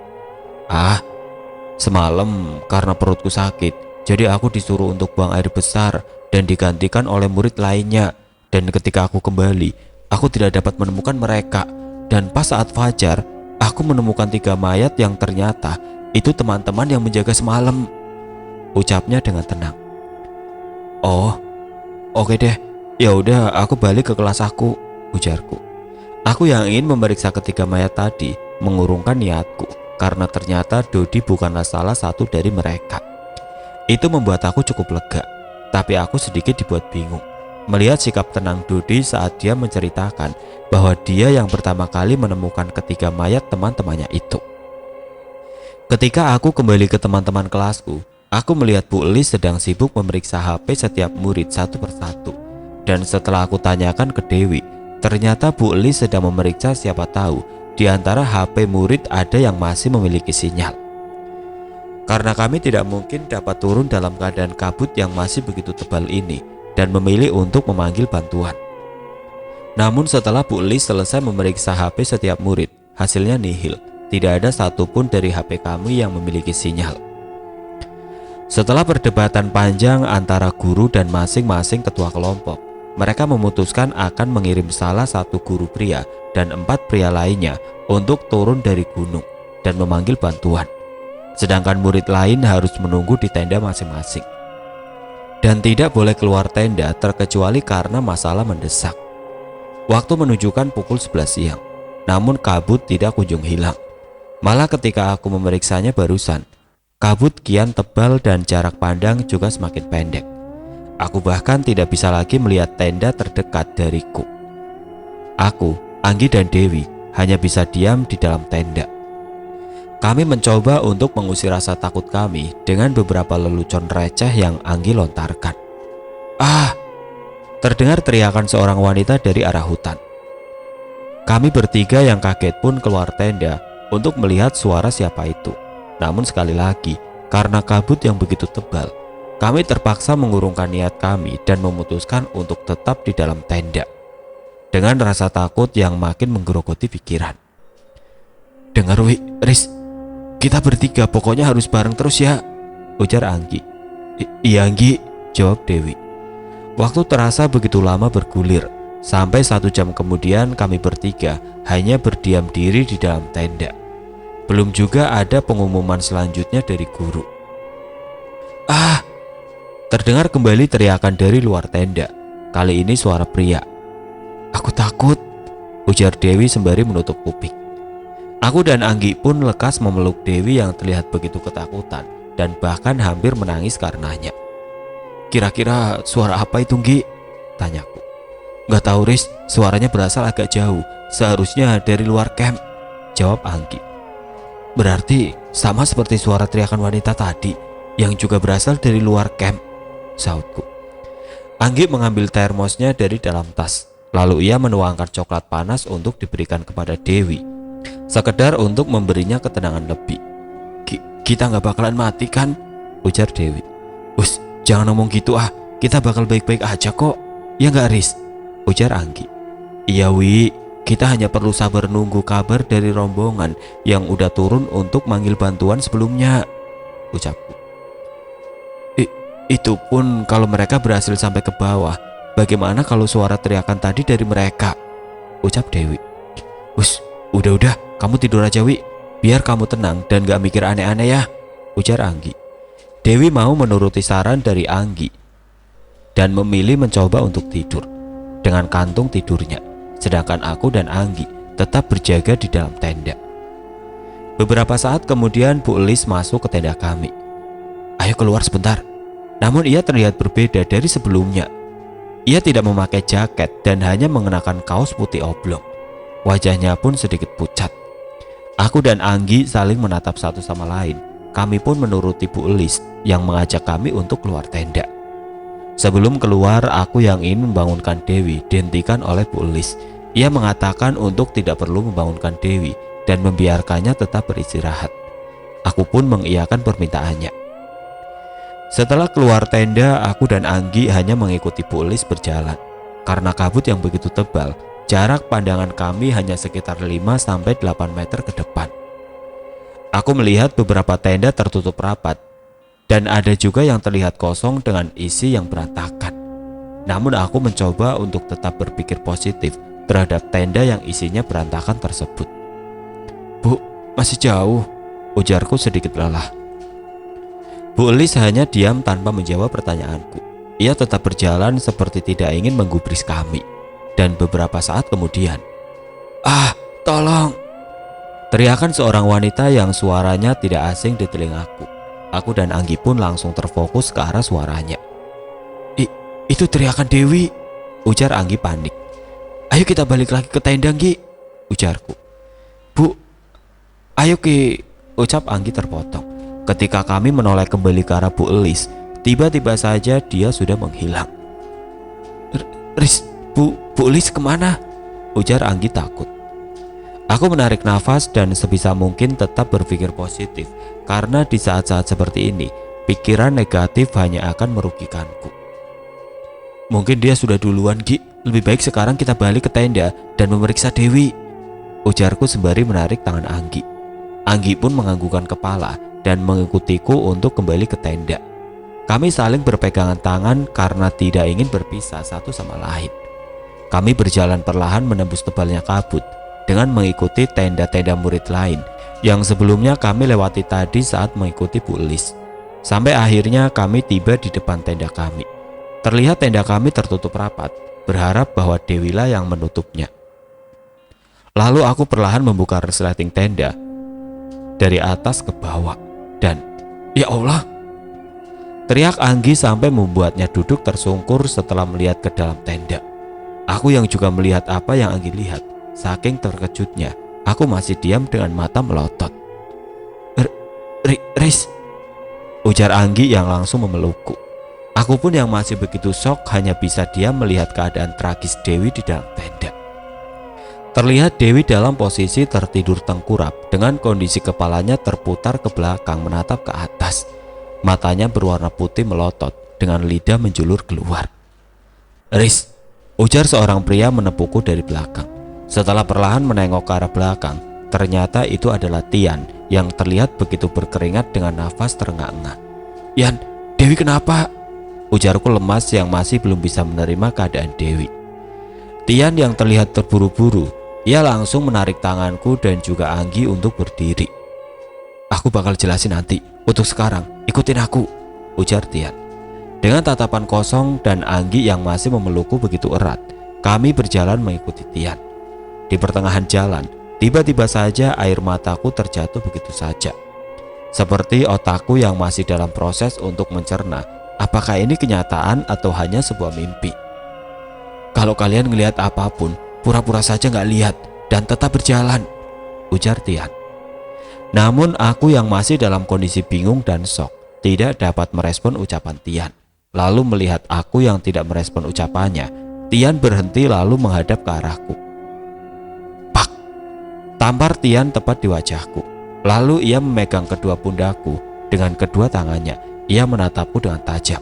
Semalam karena perutku sakit, jadi aku disuruh untuk buang air besar dan digantikan oleh murid lainnya. Dan ketika aku kembali, aku tidak dapat menemukan mereka. Dan pas saat fajar, aku menemukan 3 mayat yang ternyata itu teman-teman yang menjaga semalam, ucapnya dengan tenang. Oh, oke deh, ya udah aku balik ke kelas aku, ujarku. Aku yang ingin memeriksa ketiga mayat tadi mengurungkan niatku karena ternyata Dodi bukanlah salah satu dari mereka. Itu membuat aku cukup lega, tapi aku sedikit dibuat bingung melihat sikap tenang Dodi saat dia menceritakan bahwa dia yang pertama kali menemukan ketiga mayat teman-temannya itu. Ketika aku kembali ke teman-teman kelasku, aku melihat Bu Elis sedang sibuk memeriksa HP setiap murid satu persatu. Dan setelah aku tanyakan ke Dewi, ternyata Bu Elis sedang memeriksa siapa tahu di antara HP murid ada yang masih memiliki sinyal. Karena kami tidak mungkin dapat turun dalam keadaan kabut yang masih begitu tebal ini dan memilih untuk memanggil bantuan. Namun setelah Bu Elis selesai memeriksa HP setiap murid, hasilnya nihil. Tidak ada satupun dari HP kami yang memiliki sinyal. Setelah perdebatan panjang antara guru dan masing-masing ketua kelompok, mereka memutuskan akan mengirim salah satu guru pria dan 4 pria lainnya untuk turun dari gunung dan memanggil bantuan. Sedangkan murid lain harus menunggu di tenda masing-masing dan tidak boleh keluar tenda terkecuali karena masalah mendesak. Waktu menunjukkan pukul 11 siang, namun kabut tidak kunjung hilang. Malah ketika aku memeriksanya barusan, kabut kian tebal dan jarak pandang juga semakin pendek. Aku bahkan tidak bisa lagi melihat tenda terdekat dariku. Aku, Anggi dan Dewi hanya bisa diam di dalam tenda. Kami mencoba untuk mengusir rasa takut kami dengan beberapa lelucon receh yang Anggi lontarkan. "Ah!" Terdengar teriakan seorang wanita dari arah hutan. Kami bertiga yang kaget pun keluar tenda untuk melihat suara siapa itu. Namun sekali lagi, karena kabut yang begitu tebal, kami terpaksa mengurungkan niat kami dan memutuskan untuk tetap di dalam tenda dengan rasa takut yang makin menggerogoti pikiran. "Dengar Riz, kita bertiga pokoknya harus bareng terus ya," ujar Anggi. Iya Anggi," jawab Dewi. Waktu terasa begitu lama bergulir, sampai 1 jam kemudian kami bertiga hanya berdiam diri di dalam tenda. Belum juga ada pengumuman selanjutnya dari guru. "Ah!" Terdengar kembali teriakan dari luar tenda. Kali ini suara pria. "Aku takut," ujar Dewi sembari menutup kuping. Aku dan Anggi pun lekas memeluk Dewi yang terlihat begitu ketakutan dan bahkan hampir menangis karenanya. "Kira-kira suara apa itu, Nggi?" tanyaku. "Gak tahu Riz, suaranya berasal agak jauh, seharusnya dari luar camp," jawab Anggi. "Berarti sama seperti suara teriakan wanita tadi yang juga berasal dari luar camp," sautku. Anggi mengambil termosnya dari dalam tas, lalu ia menuangkan coklat panas untuk diberikan kepada Dewi, sekedar untuk memberinya ketenangan lebih. Kita gak bakalan mati kan?" ujar Dewi. "Us, jangan ngomong gitu ah, kita bakal baik-baik aja kok, ya gak Riz?" ujar Anggi. "Iya Wi, kita hanya perlu sabar nunggu kabar dari rombongan yang udah turun untuk manggil bantuan sebelumnya," ucapku. Itu pun kalau mereka berhasil sampai ke bawah. Bagaimana kalau suara teriakan tadi dari mereka?" ucap Dewi. "Us, udah, kamu tidur aja Wi, biar kamu tenang dan gak mikir aneh-aneh ya," ujar Anggi. Dewi mau menuruti saran dari Anggi dan memilih mencoba untuk tidur dengan kantung tidurnya, sedangkan aku dan Anggi tetap berjaga di dalam tenda. Beberapa saat kemudian Bu Elis masuk ke tenda kami. "Ayo keluar sebentar." Namun ia terlihat berbeda dari sebelumnya. Ia tidak memakai jaket dan hanya mengenakan kaos putih oblong. Wajahnya pun sedikit pucat. Aku dan Anggi saling menatap satu sama lain. Kami pun menuruti Bu Elis yang mengajak kami untuk keluar tenda. Sebelum keluar, aku yang ingin membangunkan Dewi dihentikan oleh Bu Elis. Ia mengatakan untuk tidak perlu membangunkan Dewi dan membiarkannya tetap beristirahat. Aku pun mengiyakan permintaannya. Setelah keluar tenda, aku dan Anggi hanya mengikuti Bu Elis berjalan. Karena kabut yang begitu tebal, jarak pandangan kami hanya sekitar 5-8 meter ke depan. Aku melihat beberapa tenda tertutup rapat, dan ada juga yang terlihat kosong dengan isi yang berantakan. Namun aku mencoba untuk tetap berpikir positif terhadap tenda yang isinya berantakan tersebut. "Bu, masih jauh," ujarku sedikit lelah. Bu Elis hanya diam tanpa menjawab pertanyaanku. Ia tetap berjalan seperti tidak ingin menggubris kami. Dan beberapa saat kemudian, "Ah, tolong!" Teriakan seorang wanita yang suaranya tidak asing di telingaku. Aku dan Anggi pun langsung terfokus ke arah suaranya. Itu teriakan Dewi, ujar Anggi panik. Ayo kita balik lagi ke tenda, Nggi, ujarku. Bu, ayo Ki, ucap Anggi terpotong. Ketika kami menoleh kembali ke arah Bu Elis, tiba-tiba saja dia sudah menghilang. Riz, Bu Elis kemana? Ujar Anggi takut. Aku menarik nafas dan sebisa mungkin tetap berpikir positif, karena di saat-saat seperti ini, pikiran negatif hanya akan merugikanku. Mungkin dia sudah duluan, Gi. Lebih baik sekarang kita balik ke tenda dan memeriksa Dewi, ujarku sembari menarik tangan Anggi. Anggi pun menganggukkan kepala dan mengikutiku untuk kembali ke tenda. Kami saling berpegangan tangan karena tidak ingin berpisah satu sama lain. Kami berjalan perlahan menembus tebalnya kabut dengan mengikuti tenda-tenda murid lain yang sebelumnya kami lewati tadi saat mengikuti Bu Elis. Sampai akhirnya kami tiba di depan tenda kami. Terlihat tenda kami tertutup rapat, berharap bahwa Dewilah yang menutupnya. Lalu aku perlahan membuka resleting tenda dari atas ke bawah dan ya Allah, teriak Anggi sampai membuatnya duduk tersungkur setelah melihat ke dalam tenda. Aku yang juga melihat apa yang Anggi lihat. Saking terkejutnya, aku masih diam dengan mata melotot. Riz, ujar Anggi yang langsung memelukku. Aku pun yang masih begitu shock hanya bisa diam melihat keadaan tragis Dewi di dalam tenda. Terlihat Dewi dalam posisi tertidur tengkurap dengan kondisi kepalanya terputar ke belakang menatap ke atas. Matanya berwarna putih melotot dengan lidah menjulur keluar. Riz, ujar seorang pria menepukku dari belakang. Setelah perlahan menengok ke arah belakang, ternyata itu adalah Tian yang terlihat begitu berkeringat dengan nafas terengah-engah. Yan, Dewi kenapa? Ujarku lemas yang masih belum bisa menerima keadaan Dewi. Tian yang terlihat terburu-buru, ia langsung menarik tanganku dan juga Anggi untuk berdiri. Aku bakal jelasin nanti, untuk sekarang ikutin aku, ujar Tian. Dengan tatapan kosong dan Anggi yang masih memelukku begitu erat, kami berjalan mengikuti Tian. Di pertengahan jalan, tiba-tiba saja air mataku terjatuh begitu saja. Seperti otakku yang masih dalam proses untuk mencerna apakah ini kenyataan atau hanya sebuah mimpi. Kalau kalian ngelihat apapun, pura-pura saja nggak lihat dan tetap berjalan, ujar Tian. Namun aku yang masih dalam kondisi bingung dan shock tidak dapat merespon ucapan Tian. Lalu melihat aku yang tidak merespon ucapannya, Tian berhenti lalu menghadap ke arahku. Pak! Tampar Tian tepat di wajahku. Lalu ia memegang kedua pundakku dengan kedua tangannya. Ia menatapku dengan tajam.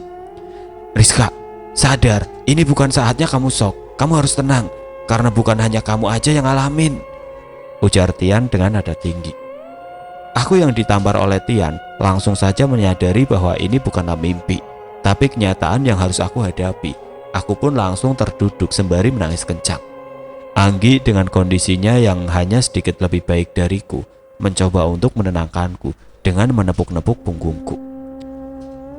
Rizka, sadar, ini bukan saatnya kamu shock. Kamu harus tenang, karena bukan hanya kamu aja yang ngalamin, ujar Tian dengan nada tinggi. Aku yang ditampar oleh Tian langsung saja menyadari bahwa ini bukanlah mimpi, tapi kenyataan yang harus aku hadapi. Aku pun langsung terduduk sembari menangis kencang. Anggi dengan kondisinya yang hanya sedikit lebih baik dariku mencoba untuk menenangkanku dengan menepuk-nepuk punggungku.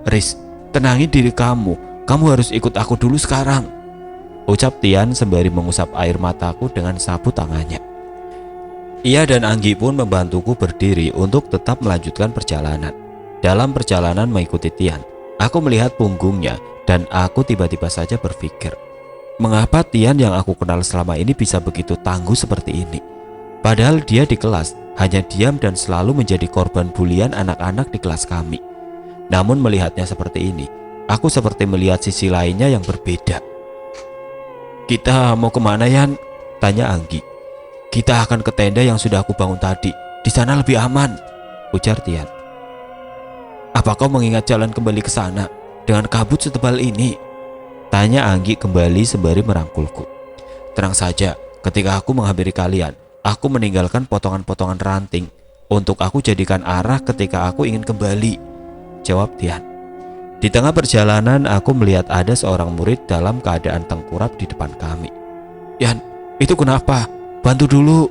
Riz, tenangin diri kamu. Kamu harus ikut aku dulu sekarang, ucap Tian sembari mengusap air mataku dengan sapu tangannya. Ia dan Anggi pun membantuku berdiri untuk tetap melanjutkan perjalanan. Dalam perjalanan mengikuti Tian, aku melihat punggungnya dan aku tiba-tiba saja berpikir, mengapa Tian yang aku kenal selama ini bisa begitu tangguh seperti ini? Padahal dia di kelas hanya diam dan selalu menjadi korban bulian anak-anak di kelas kami. Namun melihatnya seperti ini, aku seperti melihat sisi lainnya yang berbeda. Kita mau kemana, Yan? Tanya Anggi. Kita akan ke tenda yang sudah aku bangun tadi. Di sana lebih aman, ujar Tian. Apa kau mengingat jalan kembali ke sana dengan kabut setebal ini? Tanya Anggi kembali sembari merangkulku. Tenang saja, ketika aku menghampiri kalian, aku meninggalkan potongan-potongan ranting untuk aku jadikan arah ketika aku ingin kembali, jawab Tian. Di tengah perjalanan aku melihat ada seorang murid dalam keadaan tengkurap di depan kami. Yan, itu kenapa? Bantu dulu,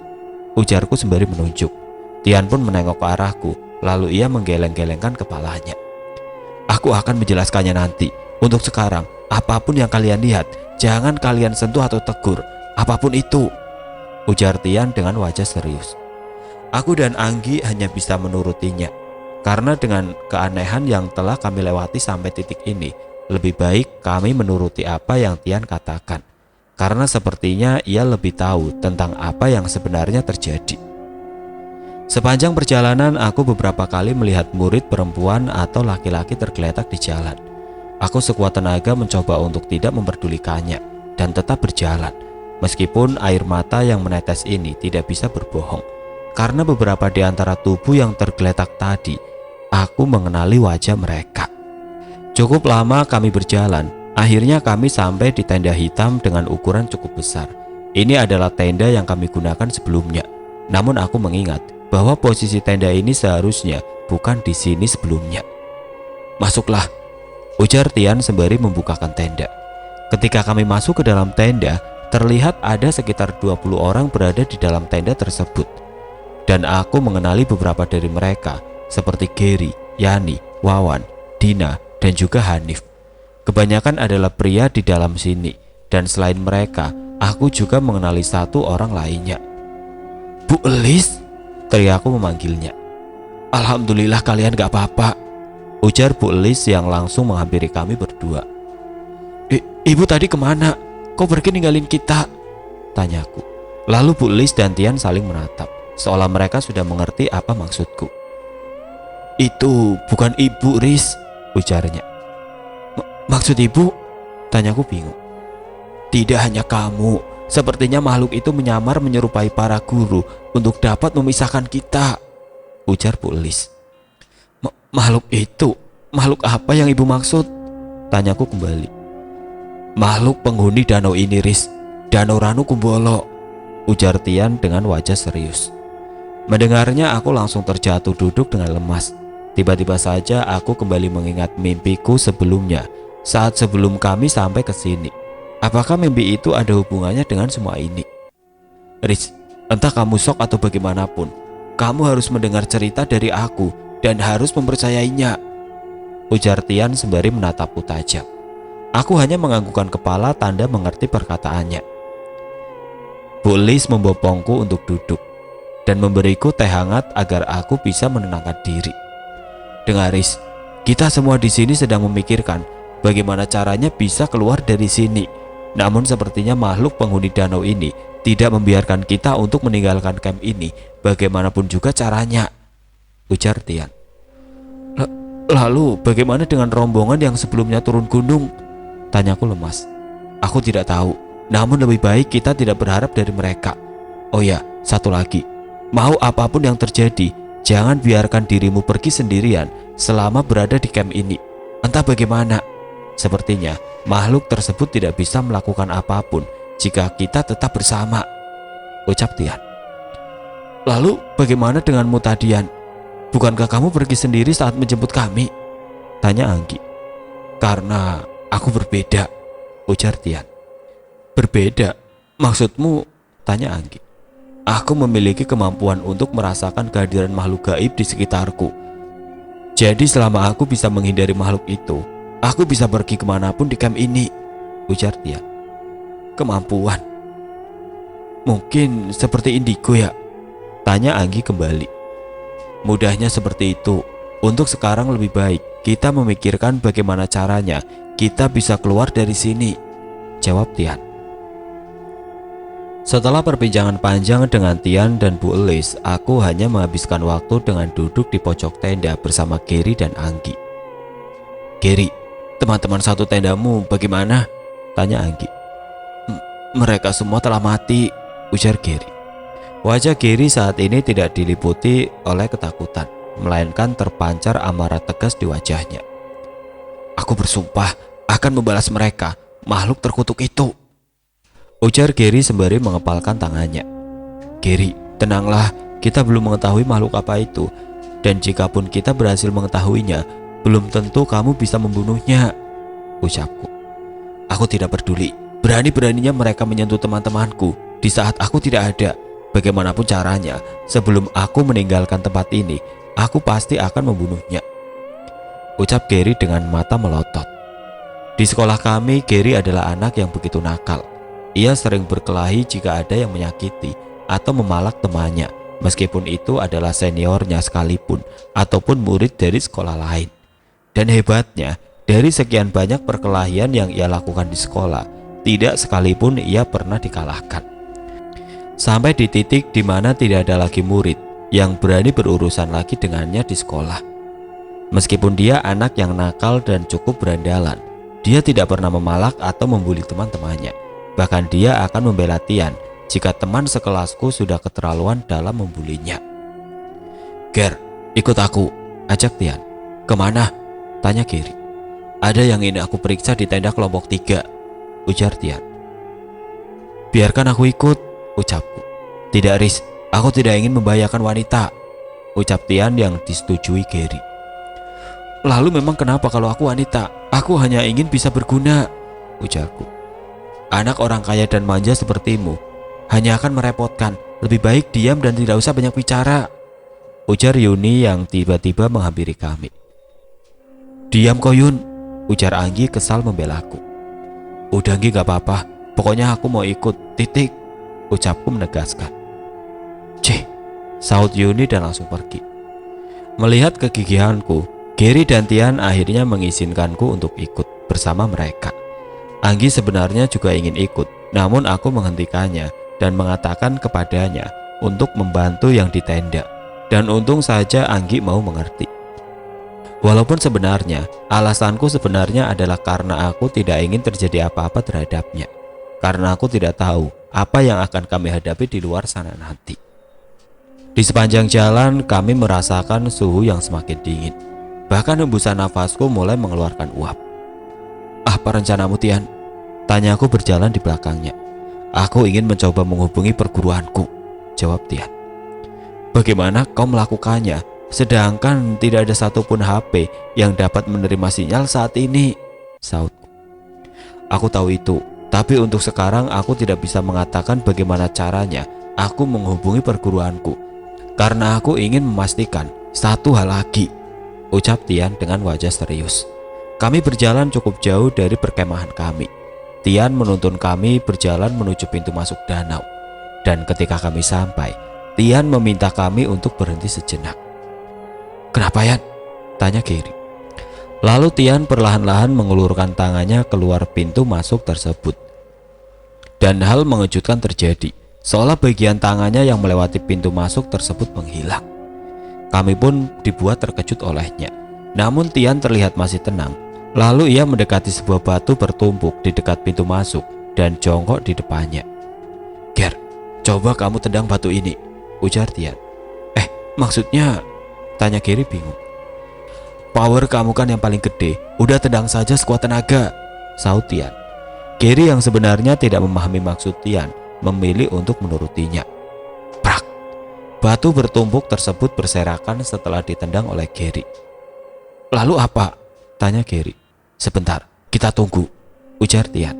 ujarku sembari menunjuk. Tian pun menengok ke arahku, lalu ia menggeleng-gelengkan kepalanya. Aku akan menjelaskannya nanti. Untuk sekarang, apapun yang kalian lihat, jangan kalian sentuh atau tegur, apapun itu, ujar Tian dengan wajah serius. Aku dan Anggi hanya bisa menurutinya. Karena dengan keanehan yang telah kami lewati sampai titik ini, lebih baik kami menuruti apa yang Tian katakan. Karena sepertinya ia lebih tahu tentang apa yang sebenarnya terjadi. Sepanjang perjalanan aku beberapa kali melihat murid perempuan atau laki-laki tergeletak di jalan. Aku sekuat tenaga mencoba untuk tidak memperdulikannya dan tetap berjalan. Meskipun air mata yang menetes ini tidak bisa berbohong. Karena beberapa di antara tubuh yang tergeletak tadi, aku mengenali wajah mereka. Cukup lama kami berjalan. Akhirnya kami sampai di tenda hitam dengan ukuran cukup besar. Ini adalah tenda yang kami gunakan sebelumnya. Namun aku mengingat bahwa posisi tenda ini seharusnya bukan di sini sebelumnya. Masuklah, ujar Tian sembari membukakan tenda. Ketika kami masuk ke dalam tenda, terlihat ada sekitar 20 orang berada di dalam tenda tersebut. Dan aku mengenali beberapa dari mereka, seperti Gary, Yani, Wawan, Dina, dan juga Hanif. Kebanyakan adalah pria di dalam sini, dan selain mereka, aku juga mengenali satu orang lainnya. Bu Elis, teriakku memanggilnya. Alhamdulillah kalian gak apa-apa, ujar Bu Elis yang langsung menghampiri kami berdua. Ibu tadi kemana? Kok pergi ninggalin kita? Tanyaku. Lalu Bu Elis dan Tian saling menatap, seolah mereka sudah mengerti apa maksudku. Itu bukan ibu, Riz, ujarnya. Maksud ibu? Tanyaku bingung. Tidak hanya kamu, sepertinya makhluk itu menyamar menyerupai para guru untuk dapat memisahkan kita, ujar Bu Elis. Makhluk itu? Makhluk apa yang ibu maksud? Tanyaku kembali. Makhluk penghuni danau ini, Riz. Danau Ranu Kumbolo, ujar Tian dengan wajah serius. Mendengarnya aku langsung terjatuh duduk dengan lemas. Tiba-tiba saja aku kembali mengingat mimpiku sebelumnya, saat sebelum kami sampai ke sini. Apakah mimpi itu ada hubungannya dengan semua ini? Riz, entah kamu shock atau bagaimanapun, kamu harus mendengar cerita dari aku dan harus mempercayainya, ujar Tian sembari menatapku tajam. Aku hanya menganggukkan kepala tanda mengerti perkataannya. Bu Elis membopongku untuk duduk dan memberiku teh hangat agar aku bisa menenangkan diri. Dengar, Riz, kita semua di sini sedang memikirkan bagaimana caranya bisa keluar dari sini. Namun sepertinya makhluk penghuni danau ini tidak membiarkan kita untuk meninggalkan camp ini bagaimanapun juga caranya, ujar Tian. Lalu bagaimana dengan rombongan yang sebelumnya turun gunung? Tanyaku lemas. Aku tidak tahu, namun lebih baik kita tidak berharap dari mereka. Oh ya, satu lagi, mau apapun yang terjadi, jangan biarkan dirimu pergi sendirian selama berada di camp ini. Entah bagaimana, sepertinya makhluk tersebut tidak bisa melakukan apapun jika kita tetap bersama, ucap Tian. Lalu bagaimana denganmu, Tadian? Bukankah kamu pergi sendiri saat menjemput kami? Tanya Anggi. Karena aku berbeda, ujar Tian. Berbeda? Maksudmu? Tanya Anggi. Aku memiliki kemampuan untuk merasakan kehadiran makhluk gaib di sekitarku. Jadi selama aku bisa menghindari makhluk itu, aku bisa pergi kemanapun di camp ini, ujar Tian. Kemampuan? Mungkin seperti indigo ya? Tanya Anggi kembali. Mudahnya seperti itu. Untuk sekarang lebih baik kita memikirkan bagaimana caranya kita bisa keluar dari sini, jawab Tian. Setelah perbincangan panjang dengan Tian dan Bu Elis, aku hanya menghabiskan waktu dengan duduk di pojok tenda bersama Gary dan Anggi. Gary, teman-teman satu tendamu bagaimana? Tanya Anggi. Mereka semua telah mati, ujar Gary. Wajah Gary saat ini tidak diliputi oleh ketakutan, melainkan terpancar amarah tegas di wajahnya. Aku bersumpah akan membalas mereka, makhluk terkutuk itu, ujar Gary sembari mengepalkan tangannya. Gary, tenanglah, kita belum mengetahui makhluk apa itu, dan jikapun kita berhasil mengetahuinya, belum tentu kamu bisa membunuhnya, ucapku. Aku tidak peduli, berani-beraninya mereka menyentuh teman-temanku di saat aku tidak ada. Bagaimanapun caranya, sebelum aku meninggalkan tempat ini, aku pasti akan membunuhnya, ucap Gary dengan mata melotot. Di sekolah kami, Gary adalah anak yang begitu nakal. Ia sering berkelahi jika ada yang menyakiti atau memalak temannya, meskipun itu adalah seniornya sekalipun ataupun murid dari sekolah lain. Dan hebatnya, dari sekian banyak perkelahian yang ia lakukan di sekolah, tidak sekalipun ia pernah dikalahkan. Sampai di titik di mana tidak ada lagi murid yang berani berurusan lagi dengannya di sekolah. Meskipun dia anak yang nakal dan cukup berandalan, dia tidak pernah memalak atau membuli teman-temannya. Bahkan dia akan membela Tian jika teman sekelasku sudah keterlaluan dalam membulinya. "Ger, ikut aku," ajak Tian. "Kemana?" tanya Gary. "Ada yang ingin aku periksa di tenda kelompok 3, ujar Tian. "Biarkan aku ikut," ucapku. "Tidak, Riz, aku tidak ingin membahayakan wanita," ucap Tian yang disetujui Gary. "Lalu memang kenapa kalau aku wanita? Aku hanya ingin bisa berguna," ujarku. "Anak orang kaya dan manja sepertimu hanya akan merepotkan. Lebih baik diam dan tidak usah banyak bicara," ujar Yuni yang tiba-tiba menghampiri kami. "Diam kau, Yun," ujar Anggi kesal membelaku. "Udah Anggi, gak apa-apa, pokoknya aku mau ikut, titik," ucapku menegaskan. "Cih," sahut Yuni dan langsung pergi. Melihat kegigihanku, Gary dan Tian akhirnya mengizinkanku untuk ikut bersama mereka. Anggi sebenarnya juga ingin ikut, namun aku menghentikannya dan mengatakan kepadanya untuk membantu yang di tenda. Dan untung saja Anggi mau mengerti. Walaupun sebenarnya alasanku sebenarnya adalah karena aku tidak ingin terjadi apa-apa terhadapnya. Karena aku tidak tahu apa yang akan kami hadapi di luar sana nanti. Di sepanjang jalan kami merasakan suhu yang semakin dingin. Bahkan hembusan nafasku mulai mengeluarkan uap. "Apa rencanamu, Tian?" tanyaku berjalan di belakangnya. "Aku ingin mencoba menghubungi perguruanku," jawab Tian. "Bagaimana kau melakukannya? Sedangkan tidak ada satupun HP yang dapat menerima sinyal saat ini," sahutku. "Aku tahu itu, tapi untuk sekarang aku tidak bisa mengatakan bagaimana caranya aku menghubungi perguruanku. Karena aku ingin memastikan satu hal lagi," ucap Tian dengan wajah serius. Kami berjalan cukup jauh dari perkemahan kami. Tian menuntun kami berjalan menuju pintu masuk danau. Dan ketika kami sampai, Tian meminta kami untuk berhenti sejenak. "Kenapa, Yan?" tanya Gary. Lalu Tian perlahan-lahan mengulurkan tangannya keluar pintu masuk tersebut. Dan hal mengejutkan terjadi, seolah bagian tangannya yang melewati pintu masuk tersebut menghilang. Kami pun dibuat terkejut olehnya. Namun Tian terlihat masih tenang. Lalu ia mendekati sebuah batu bertumpuk di dekat pintu masuk dan jongkok di depannya. "Ger, coba kamu tendang batu ini," ujar Tian. Maksudnya?" tanya Gary bingung. "Power kamu kan yang paling gede, udah tendang saja sekuat tenaga," sahut Tian. Gary yang sebenarnya tidak memahami maksud Tian memilih untuk menurutinya. Prak! Batu bertumpuk tersebut berserakan setelah ditendang oleh Gary. "Lalu apa?" tanya Gary. "Sebentar, kita tunggu," ujar Tian.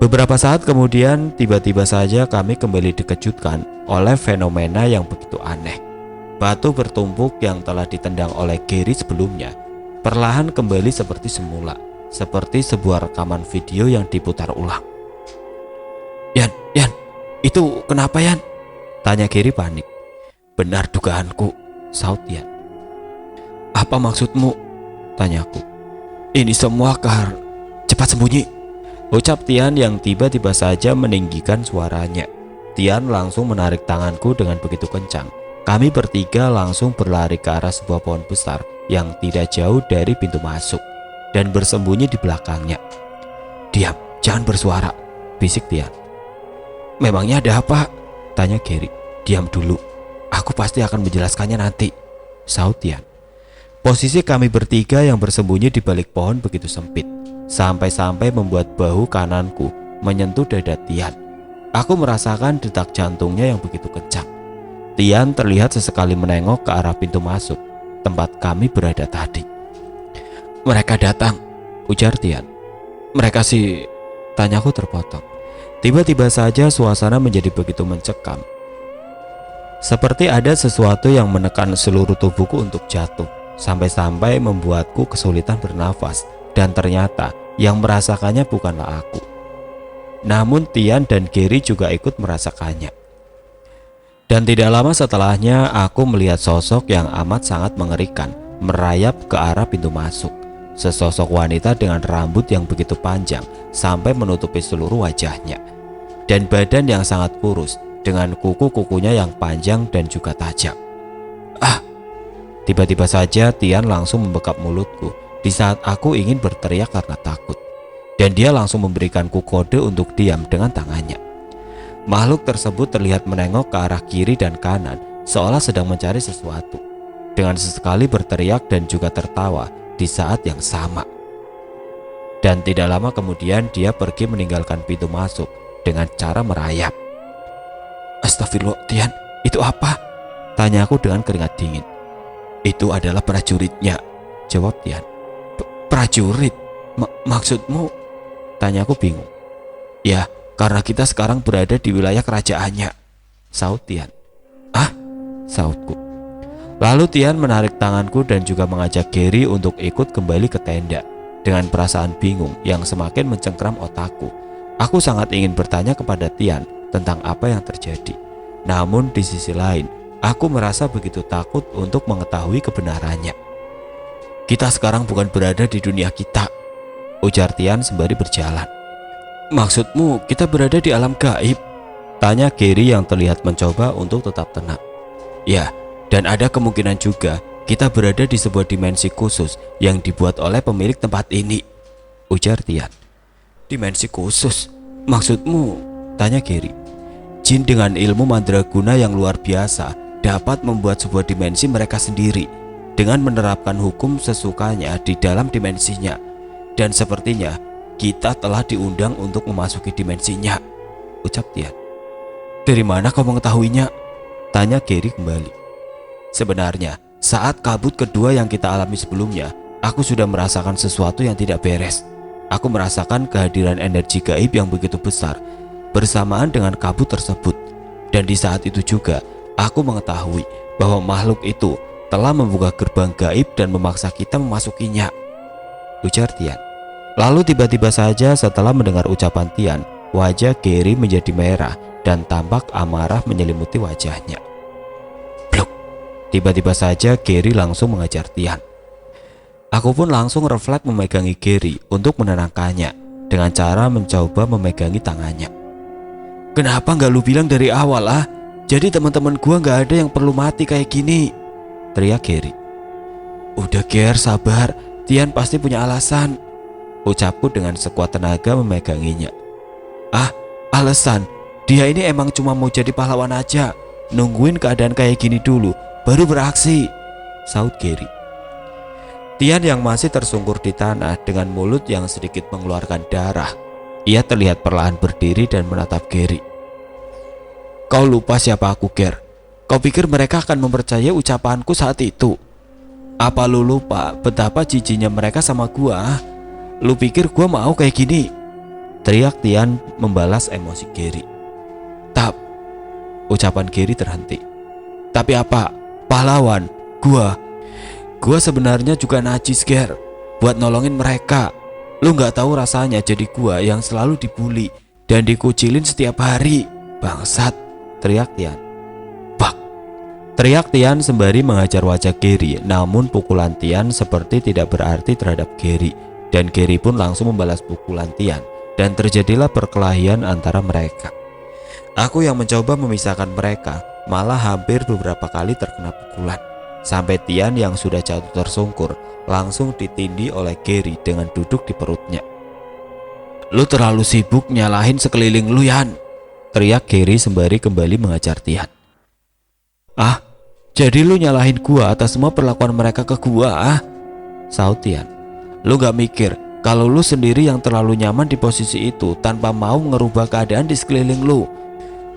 Beberapa saat kemudian tiba-tiba saja kami kembali dikejutkan oleh fenomena yang begitu aneh. Batu bertumpuk yang telah ditendang oleh Gary sebelumnya perlahan kembali seperti semula, seperti sebuah rekaman video yang diputar ulang. Yan, itu kenapa, Yan?" tanya Gary panik. "Benar dugaanku," sahut Yan. "Apa maksudmu?" tanyaku. "Ini semua cepat sembunyi," ucap Tian yang tiba-tiba saja meninggikan suaranya. Tian langsung menarik tanganku dengan begitu kencang. Kami bertiga langsung berlari ke arah sebuah pohon besar yang tidak jauh dari pintu masuk dan bersembunyi di belakangnya. "Diam, jangan bersuara," bisik Tian. "Memangnya ada apa?" tanya Gary. "Diam dulu, aku pasti akan menjelaskannya nanti," sahut Tian. Posisi kami bertiga yang bersembunyi di balik pohon begitu sempit, sampai-sampai membuat bahu kananku menyentuh dada Tian. Aku merasakan detak jantungnya yang begitu kencang. Tian terlihat sesekali menengok ke arah pintu masuk tempat kami berada tadi. "Mereka datang," ujar Tian. "Mereka sih?" tanyaku terpotong. Tiba-tiba saja suasana menjadi begitu mencekam. Seperti ada sesuatu yang menekan seluruh tubuhku untuk jatuh, sampai-sampai membuatku kesulitan bernafas. Dan ternyata yang merasakannya bukanlah aku, namun Tian dan Gary juga ikut merasakannya. Dan tidak lama setelahnya aku melihat sosok yang amat sangat mengerikan merayap ke arah pintu masuk. Sesosok wanita dengan rambut yang begitu panjang sampai menutupi seluruh wajahnya, dan badan yang sangat kurus dengan kuku-kukunya yang panjang dan juga tajam. Ah! Tiba-tiba saja Tian langsung membekap mulutku di saat aku ingin berteriak karena takut, dan dia langsung memberikanku kode untuk diam dengan tangannya. Makhluk tersebut terlihat menengok ke arah kiri dan kanan seolah sedang mencari sesuatu, dengan sesekali berteriak dan juga tertawa di saat yang sama. Dan tidak lama kemudian dia pergi meninggalkan pintu masuk dengan cara merayap. Astagfirullah, Tian, itu apa? Tanyaku dengan keringat dingin. Itu adalah prajuritnya, jawab Tian. Prajurit? Maksudmu? Tanyaku bingung. Ya, karena kita sekarang berada di wilayah kerajaannya, saut Tian. Ah, sautku. Lalu Tian menarik tanganku dan juga mengajak Gary untuk ikut kembali ke tenda. Dengan perasaan bingung yang semakin mencengkram otakku, aku sangat ingin bertanya kepada Tian tentang apa yang terjadi. Namun di sisi lain, aku merasa begitu takut untuk mengetahui kebenarannya. Kita sekarang bukan berada di dunia kita, ujar Tian sembari berjalan. Maksudmu kita berada di alam gaib? Tanya Gary yang terlihat mencoba untuk tetap tenang. Ya, dan ada kemungkinan juga kita berada di sebuah dimensi khusus yang dibuat oleh pemilik tempat ini, ujar Tian. Dimensi khusus? Maksudmu? Tanya Gary. Jin dengan ilmu mandraguna yang luar biasa dapat membuat sebuah dimensi mereka sendiri dengan menerapkan hukum sesukanya di dalam dimensinya. Dan sepertinya kita telah diundang untuk memasuki dimensinya, ucap Tian. Dari mana kau mengetahuinya? Tanya Gary kembali. Sebenarnya, saat kabut kedua yang kita alami sebelumnya, aku sudah merasakan sesuatu yang tidak beres. Aku merasakan kehadiran energi gaib yang begitu besar bersamaan dengan kabut tersebut. Dan di saat itu juga, aku mengetahui bahwa makhluk itu telah membuka gerbang gaib dan memaksa kita memasukinya, ujar Tian. Lalu tiba-tiba saja setelah mendengar ucapan Tian, wajah Gary menjadi merah dan tampak amarah menyelimuti wajahnya. Tiba-tiba saja Gary langsung mengajar Tian. Aku pun langsung refleks memegangi Gary untuk menenangkannya dengan cara mencoba memegangi tangannya. Kenapa nggak lu bilang dari awal ah? Jadi teman-teman gua nggak ada yang perlu mati kayak gini, teriak Gary. Udah Ger, sabar, Tian pasti punya alasan, ucapku dengan sekuat tenaga memeganginya. Ah, alasan? Dia ini emang cuma mau jadi pahlawan aja, nungguin keadaan kayak gini dulu baru beraksi, saut Gary. Tian yang masih tersungkur di tanah dengan mulut yang sedikit mengeluarkan darah, ia terlihat perlahan berdiri dan menatap Gary. Kau lupa siapa aku, Ger? Kau pikir mereka akan mempercayai ucapanku saat itu? Apa lu lupa betapa jijinya mereka sama gua? Lu pikir gua mau kayak gini? Teriak Tian membalas emosi Gary. Ucapan Gary terhenti. Tapi apa? Pahlawan? Gua sebenarnya juga najis, Ger, buat nolongin mereka. Lu gak tahu rasanya jadi gua yang selalu dibully dan dikucilin setiap hari. Bangsat, teriak Tian. Bak, teriak Tian sembari mengajar wajah Gary. Namun pukulan Tian seperti tidak berarti terhadap Gary, dan Gary pun langsung membalas pukulan Tian, dan terjadilah perkelahian antara mereka. Aku yang mencoba memisahkan mereka malah hampir beberapa kali terkena pukulan, sampai Tian yang sudah jatuh tersungkur langsung ditindih oleh Gary dengan duduk di perutnya. Lu terlalu sibuk nyalahin sekeliling lu, Yan, teriak Gary sembari kembali mengajar Tian. Ah, jadi lu nyalahin gua atas semua perlakuan mereka ke gua ah? Saut Tian. Lu gak mikir kalau lu sendiri yang terlalu nyaman di posisi itu tanpa mau ngerubah keadaan di sekeliling lu?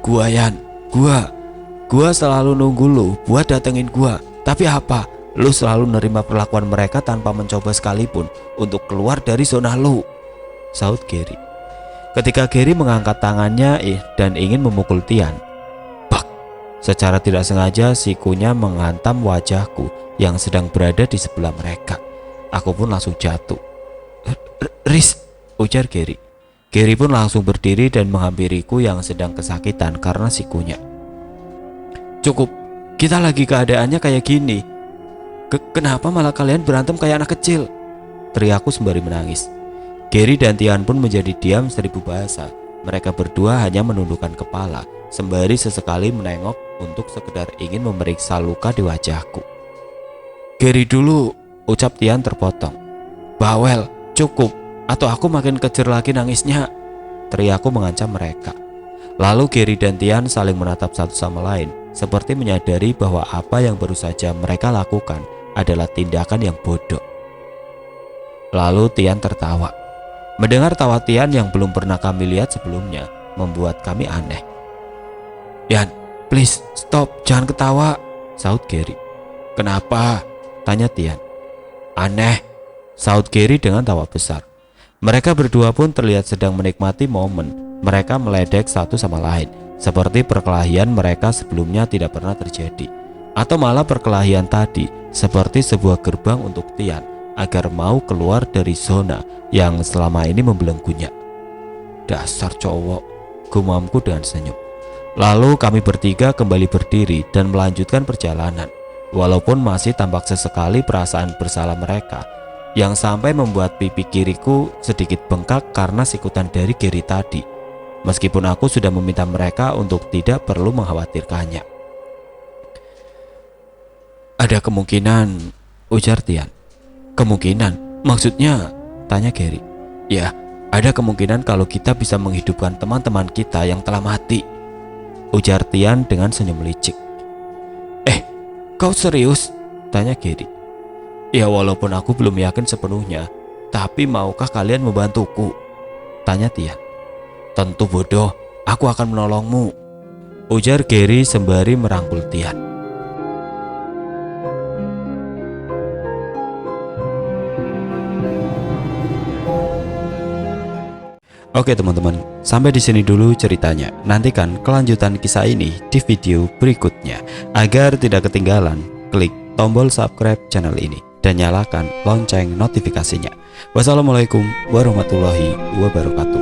Gua Yan, gua selalu nunggu lu buat datengin gua. Tapi apa? Lu selalu nerima perlakuan mereka tanpa mencoba sekalipun untuk keluar dari zona lu, saut Gary. Ketika Gary mengangkat tangannya dan ingin memukul Tian, bak, secara tidak sengaja sikunya menghantam wajahku yang sedang berada di sebelah mereka. Aku pun langsung jatuh. Riz, ujar Gary. Gary pun langsung berdiri dan menghampiriku yang sedang kesakitan karena sikunya. Cukup, kita lagi keadaannya kayak gini. Kenapa malah kalian berantem kayak anak kecil? Teriakku sembari menangis. Gary dan Tian pun menjadi diam seribu bahasa. Mereka berdua hanya menundukkan kepala sembari sesekali menengok untuk sekedar ingin memeriksa luka di wajahku. Gary dulu, ucap Tian terpotong. Bawel, cukup, atau aku makin kejer lagi nangisnya. Teriakku mengancam mereka. Lalu Gary dan Tian saling menatap satu sama lain, seperti menyadari bahwa apa yang baru saja mereka lakukan adalah tindakan yang bodoh. Lalu Tian tertawa. Mendengar tawa Tian yang belum pernah kami lihat sebelumnya membuat kami aneh. Tian, please stop, jangan ketawa, saut Gary. Kenapa? Tanya Tian. Aneh, saut Gary dengan tawa besar. Mereka berdua pun terlihat sedang menikmati momen. Mereka meledek satu sama lain, seperti perkelahian mereka sebelumnya tidak pernah terjadi. Atau malah perkelahian tadi seperti sebuah gerbang untuk Tian agar mau keluar dari zona yang selama ini membelenggunya. Dasar cowok, gumamku dengan senyum. Lalu kami bertiga kembali berdiri dan melanjutkan perjalanan. Walaupun masih tampak sesekali perasaan bersalah mereka, yang sampai membuat pipi kiriku sedikit bengkak karena sikutan dari Gary tadi. Meskipun aku sudah meminta mereka untuk tidak perlu mengkhawatirkannya. Ada kemungkinan, ujar Tian. Kemungkinan? Maksudnya? Tanya Gary. Ya, ada kemungkinan kalau kita bisa menghidupkan teman-teman kita yang telah mati, ujar Tian dengan senyum licik. Kau serius? Tanya Gary. Ya, walaupun aku belum yakin sepenuhnya, tapi maukah kalian membantuku? Tanya Tian. Tentu bodoh, aku akan menolongmu, ujar Gary sembari merangkul Tian. Oke teman-teman, sampai di sini dulu ceritanya. Nantikan kelanjutan kisah ini di video berikutnya. Agar tidak ketinggalan, klik tombol subscribe channel ini dan nyalakan lonceng notifikasinya. Wassalamualaikum warahmatullahi wabarakatuh.